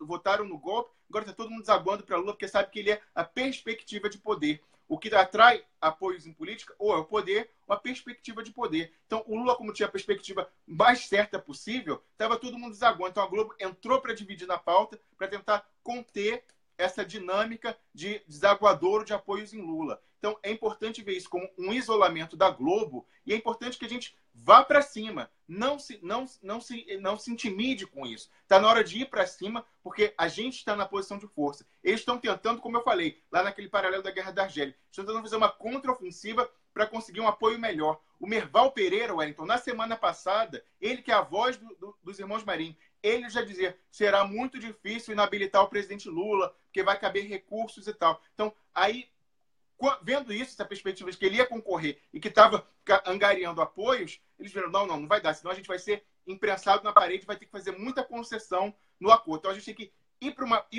votaram no golpe, agora está todo mundo desaguando para Lula, porque sabe que ele é a perspectiva de poder. O que atrai apoios em política ou é o poder ou a perspectiva de poder. Então, o Lula, como tinha a perspectiva mais certa possível, estava todo mundo desaguando. Então, a Globo entrou para dividir na pauta, para tentar conter essa dinâmica de desaguadouro de apoios em Lula. Então, é importante ver isso como um isolamento da Globo e é importante que a gente vá para cima. Não se intimide com isso. Está na hora de ir para cima, porque a gente está na posição de força. Eles estão tentando, como eu falei, lá naquele paralelo da Guerra da Argélia, estão tentando fazer uma contraofensiva para conseguir um apoio melhor. O Merval Pereira, Wellington, na semana passada, ele que é a voz dos irmãos Marinho, ele já dizia, será muito difícil inabilitar o presidente Lula, porque vai caber recursos e tal. Então, aí, vendo isso, essa perspectiva de que ele ia concorrer e que estava angariando apoios, eles viram, não vai dar, senão a gente vai ser imprensado na parede, vai ter que fazer muita concessão no acordo. Então, a gente tem que ir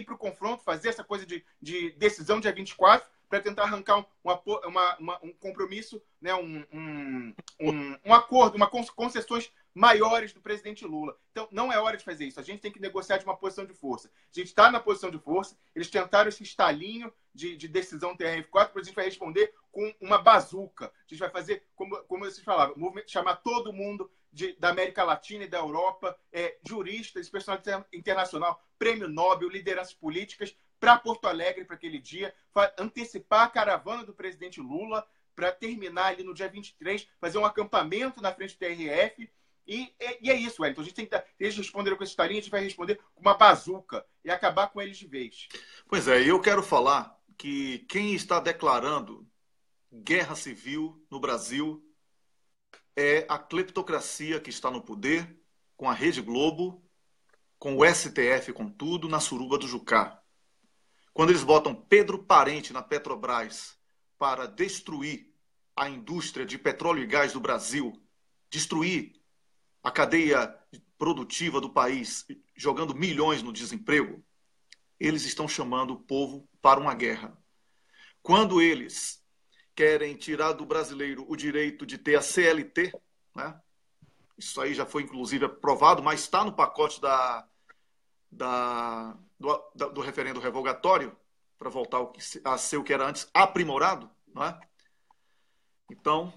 para o confronto, fazer essa coisa de decisão dia 24, para tentar arrancar um compromisso, né, um acordo, concessões maiores do presidente Lula. Então, não é hora de fazer isso. A gente tem que negociar de uma posição de força. A gente está na posição de força. Eles tentaram esse estalinho de decisão TRF4, mas a gente vai responder com uma bazuca. A gente vai fazer, como vocês falavam, chamar todo mundo da América Latina e da Europa, juristas, personalidade internacional, prêmio Nobel, lideranças políticas, para Porto Alegre para aquele dia, antecipar a caravana do presidente Lula para terminar ali no dia 23, fazer um acampamento na frente do TRF. E é isso, Wellington. A gente tem que eles responderam com esse estalinho, a gente vai responder com uma bazuca e acabar com eles de vez. Pois é, eu quero falar que quem está declarando guerra civil no Brasil é a cleptocracia que está no poder, com a Rede Globo, com o STF, com tudo, na suruba do Jucá. Quando eles botam Pedro Parente na Petrobras para destruir a indústria de petróleo e gás do Brasil, destruir a cadeia produtiva do país, jogando milhões no desemprego, eles estão chamando o povo para uma guerra. Quando eles querem tirar do brasileiro o direito de ter a CLT, né? Isso aí já foi inclusive aprovado, mas está no pacote do referendo revogatório, para voltar a ser o que era antes, aprimorado, não é? Então,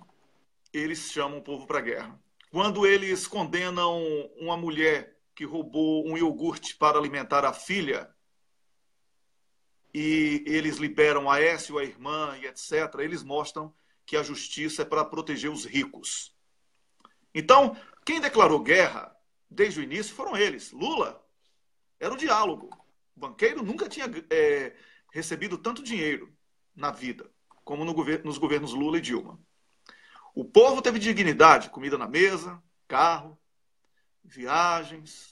eles chamam o povo para a guerra. Quando eles condenam uma mulher que roubou um iogurte para alimentar a filha, e eles liberam a Aécio, a irmã e etc., eles mostram que a justiça é para proteger os ricos. Então, quem declarou guerra desde o início foram eles. Lula era o diálogo. O banqueiro nunca tinha recebido tanto dinheiro na vida, como nos governos Lula e Dilma. O povo teve dignidade, comida na mesa, carro, viagens,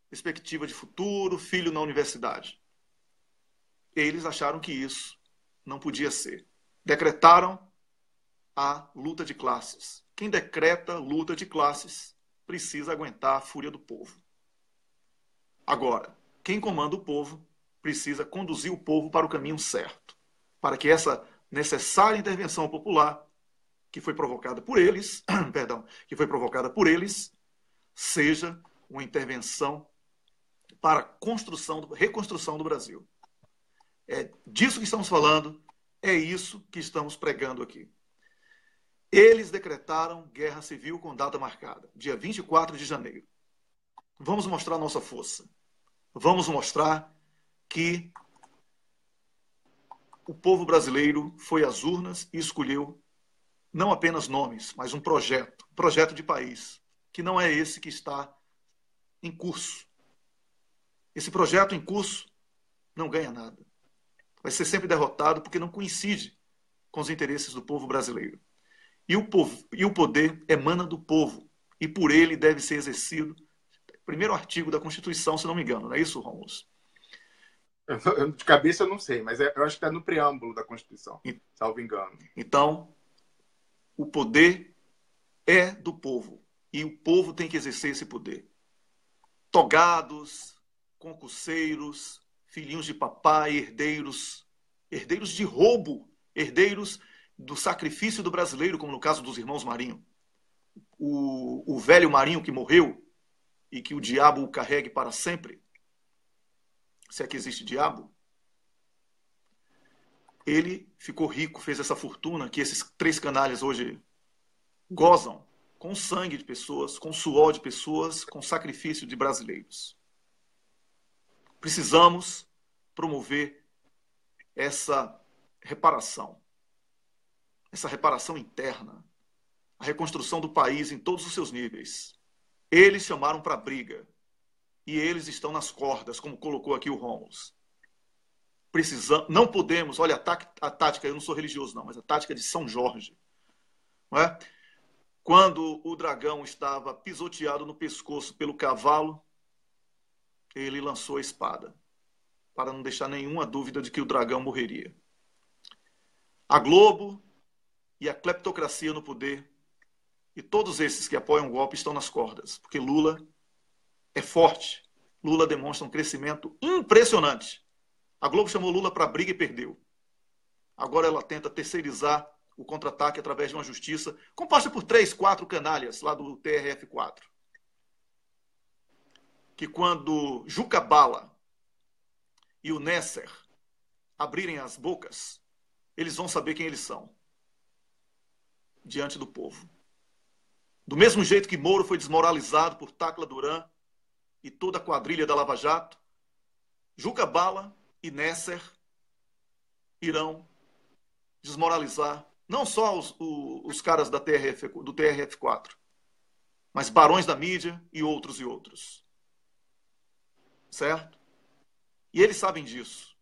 perspectiva de futuro, filho na universidade. Eles acharam que isso não podia ser. Decretaram a luta de classes. Quem decreta luta de classes precisa aguentar a fúria do povo. Agora, quem comanda o povo precisa conduzir o povo para o caminho certo, para que essa necessária intervenção popular que foi provocada por eles, seja uma intervenção para a reconstrução do Brasil. É disso que estamos falando, é isso que estamos pregando aqui. Eles decretaram guerra civil com data marcada, dia 24 de janeiro. Vamos mostrar nossa força. Vamos mostrar que o povo brasileiro foi às urnas e escolheu não apenas nomes, mas um projeto de país, que não é esse que está em curso. Esse projeto em curso não ganha nada. Vai ser sempre derrotado porque não coincide com os interesses do povo brasileiro. E o poder emana do povo, e por ele deve ser exercido. Primeiro artigo da Constituição, se não me engano, não é isso, Rômulo? De cabeça eu não sei, mas eu acho que está no preâmbulo da Constituição, salvo engano. Então, o poder é do povo, e o povo tem que exercer esse poder. Togados, concurseiros, filhinhos de papai, herdeiros de roubo, herdeiros do sacrifício do brasileiro, como no caso dos irmãos Marinho. O velho Marinho que morreu e que o diabo o carregue para sempre, se é que existe diabo, ele ficou rico, fez essa fortuna que esses 3 canalhas hoje gozam com sangue de pessoas, com suor de pessoas, com sacrifício de brasileiros. Precisamos promover essa reparação interna, a reconstrução do país em todos os seus níveis. Eles chamaram para a briga e eles estão nas cordas, como colocou aqui o Rômulo. Não podemos, olha a tática, eu não sou religioso não, mas a tática de São Jorge, não é? Quando o dragão estava pisoteado no pescoço pelo cavalo, ele lançou a espada, para não deixar nenhuma dúvida de que o dragão morreria. A Globo e a cleptocracia no poder, e todos esses que apoiam o golpe estão nas cordas, porque Lula é forte. Lula demonstra um crescimento impressionante. A Globo chamou Lula para a briga e perdeu. Agora ela tenta terceirizar o contra-ataque através de uma justiça composta por 3, 4 canalhas lá do TRF4. Que quando Juca Bala e o Nesser abrirem as bocas, eles vão saber quem eles são diante do povo. Do mesmo jeito que Moro foi desmoralizado por Tacla Duran e toda a quadrilha da Lava Jato, Juca Bala e Nesser irão desmoralizar não só os caras do TRF4, mas barões da mídia e outros. Certo? E eles sabem disso.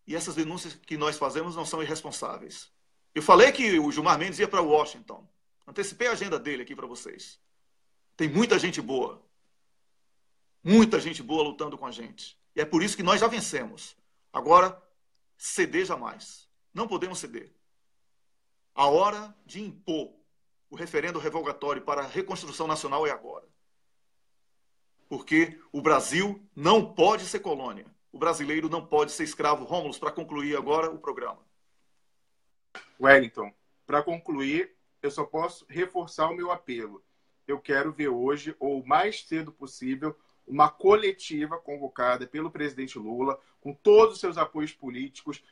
E essas denúncias que nós fazemos não são irresponsáveis. Eu falei que o Gilmar Mendes ia para Washington. Antecipei a agenda dele aqui para vocês. Tem muita gente boa. Muita gente boa lutando com a gente. E é por isso que nós já vencemos. Agora, ceder jamais. Não podemos ceder. A hora de impor o referendo revogatório para a reconstrução nacional é agora. Porque o Brasil não pode ser colônia. O brasileiro não pode ser escravo. Rômulo, para concluir agora o programa. Wellington, para concluir, eu só posso reforçar o meu apelo. Eu quero ver hoje, ou o mais cedo possível, uma coletiva convocada pelo presidente Lula, com todos os seus apoios políticos,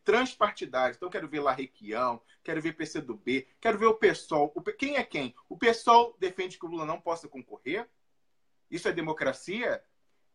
transpartidários. Então, quero ver lá Requião, quero ver PCdoB, quero ver o PSOL. Quem é quem? O PSOL defende que o Lula não possa concorrer? Isso é democracia?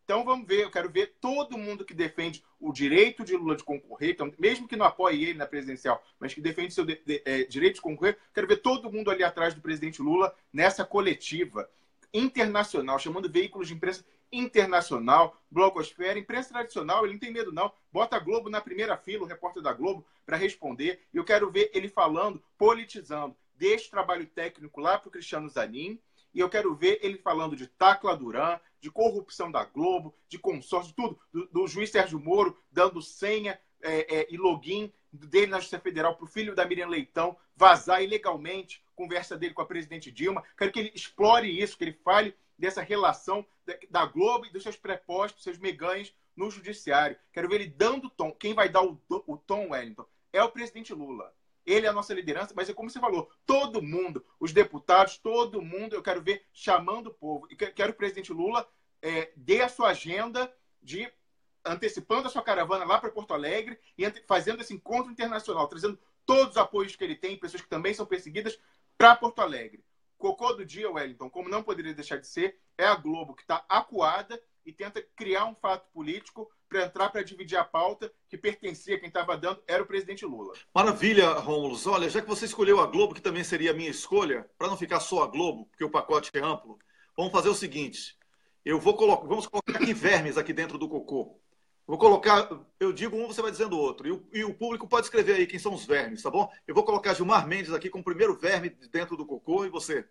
Então, vamos ver. Eu quero ver todo mundo que defende o direito de Lula de concorrer, então, mesmo que não apoie ele na presidencial, mas que defende seu direito de concorrer, quero ver todo mundo ali atrás do presidente Lula nessa coletiva internacional, chamando veículos de imprensa internacional, blogosfera, imprensa tradicional. Ele não tem medo, não. Bota a Globo na primeira fila, o repórter da Globo, para responder. E eu quero ver ele falando, politizando. Deixa o trabalho técnico lá para o Cristiano Zanin. E eu quero ver ele falando de Tacla Duran, de corrupção da Globo, de consórcio, tudo. Do juiz Sérgio Moro dando senha e login dele na Justiça Federal para o filho da Miriam Leitão vazar ilegalmente conversa dele com a presidente Dilma. Quero que ele explore isso, que ele fale dessa relação da Globo e dos seus prepostos, seus meganhos no judiciário. Quero ver ele dando tom. Quem vai dar o tom, Wellington, é o presidente Lula. Ele é a nossa liderança, mas é como você falou, todo mundo, os deputados, todo mundo, eu quero ver chamando o povo. E quero que o presidente Lula dê a sua agenda de antecipando a sua caravana lá para Porto Alegre e fazendo esse encontro internacional, trazendo todos os apoios que ele tem, pessoas que também são perseguidas, para Porto Alegre. Cocô do dia, Wellington, como não poderia deixar de ser, é a Globo que está acuada e tenta criar um fato político para entrar para dividir a pauta que pertencia a quem estava dando, era o presidente Lula. Maravilha, Rômulo. Olha, já que você escolheu a Globo, que também seria a minha escolha, para não ficar só a Globo, porque o pacote é amplo, vamos fazer o seguinte. Vamos colocar aqui vermes aqui dentro do cocô. Vou colocar, eu digo um, você vai dizendo outro. E o público pode escrever aí quem são os vermes, tá bom? Eu vou colocar Gilmar Mendes aqui como o primeiro verme dentro do cocô, e você?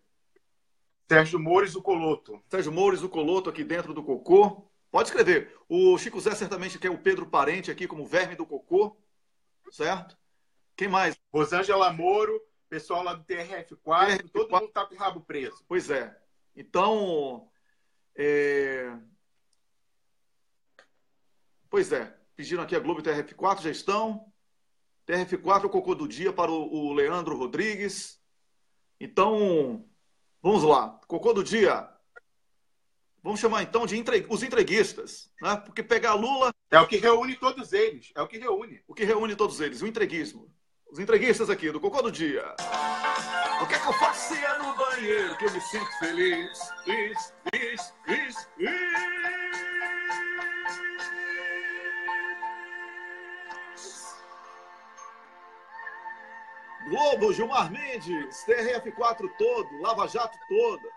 Sérgio Mores, o Coloto. Sérgio Mores, o Coloto aqui dentro do cocô. Pode escrever. O Chico Zé certamente quer o Pedro Parente aqui como verme do cocô, certo? Quem mais? Rosângela Moro, pessoal lá do TRF4, todo mundo tá com o rabo preso. Pois é. Então, pois é. Pediram aqui a Globo e TRF4, já estão. TRF4, o cocô do dia para o Leandro Rodrigues. Então, vamos lá. Cocô do dia. Vamos chamar então de os entreguistas, né? Porque pegar Lula... É o que reúne todos eles. É o que reúne. O que reúne todos eles, o entreguismo. Os entreguistas aqui do Cocô do Dia. O que é que eu fazia no banheiro que eu me sinto feliz? Globo, Gilmar Mendes, TRF4 todo, Lava Jato toda.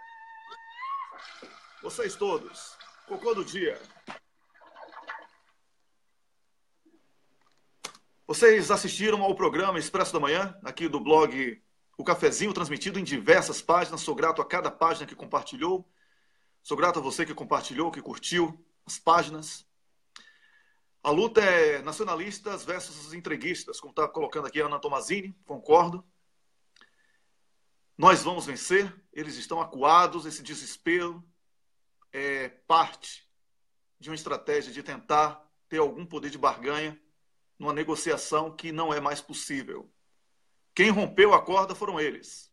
Vocês todos. Cocô do Dia. Vocês assistiram ao programa Expresso da Manhã, aqui do blog O Cafezinho, transmitido em diversas páginas. Sou grato a cada página que compartilhou. Sou grato a você que compartilhou, que curtiu as páginas. A luta é nacionalistas versus entreguistas, como está colocando aqui a Ana Tomazini, concordo. Nós vamos vencer, eles estão acuados, esse desespero é parte de uma estratégia de tentar ter algum poder de barganha numa negociação que não é mais possível. Quem rompeu a corda foram eles.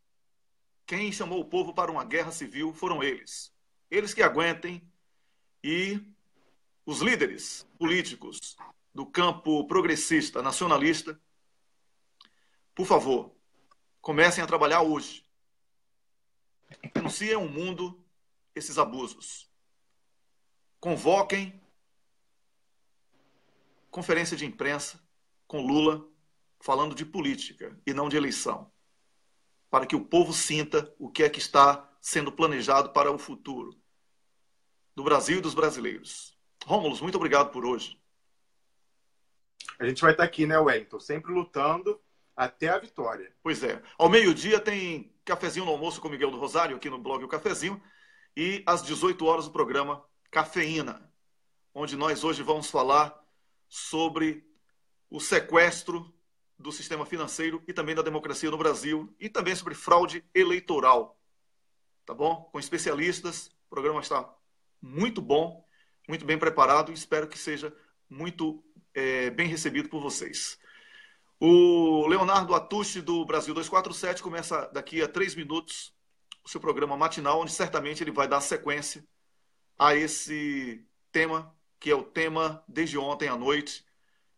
Quem chamou o povo para uma guerra civil foram eles. Eles que aguentem, e os líderes políticos do campo progressista, nacionalista, por favor, comecem a trabalhar hoje. Denunciem ao mundo esses abusos. Convoquem conferência de imprensa com Lula falando de política e não de eleição, para que o povo sinta o que é que está sendo planejado para o futuro do Brasil e dos brasileiros. Rômulo, muito obrigado por hoje. A gente vai estar aqui, né, Wellington? Sempre lutando até a vitória. Pois é. Ao meio-dia tem cafezinho no almoço com Miguel do Rosário, aqui no blog O Cafezinho, e às 18 horas o programa Cafeína, onde nós hoje vamos falar sobre o sequestro do sistema financeiro e também da democracia no Brasil, e também sobre fraude eleitoral. Tá bom? Com especialistas, o programa está muito bom, muito bem preparado, e espero que seja muito bem recebido por vocês. O Leonardo Atushi, do Brasil 247, começa daqui a 3 minutos o seu programa matinal, onde certamente ele vai dar sequência a esse tema, que é o tema desde ontem à noite,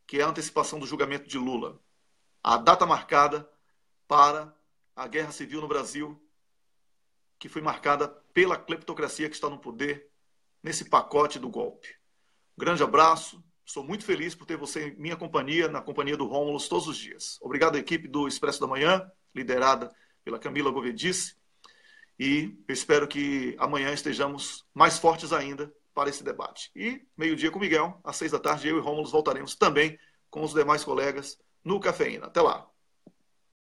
que é a antecipação do julgamento de Lula. A data marcada para a guerra civil no Brasil, que foi marcada pela cleptocracia que está no poder nesse pacote do golpe. Um grande abraço. Sou muito feliz por ter você em minha companhia, na companhia do Rômulo, todos os dias. Obrigado à equipe do Expresso da Manhã, liderada pela Camila Govedice. E eu espero que amanhã estejamos mais fortes ainda para esse debate. E meio-dia com o Miguel, às 6 da tarde, eu e Rômulo voltaremos também com os demais colegas no Cafeína. Até lá.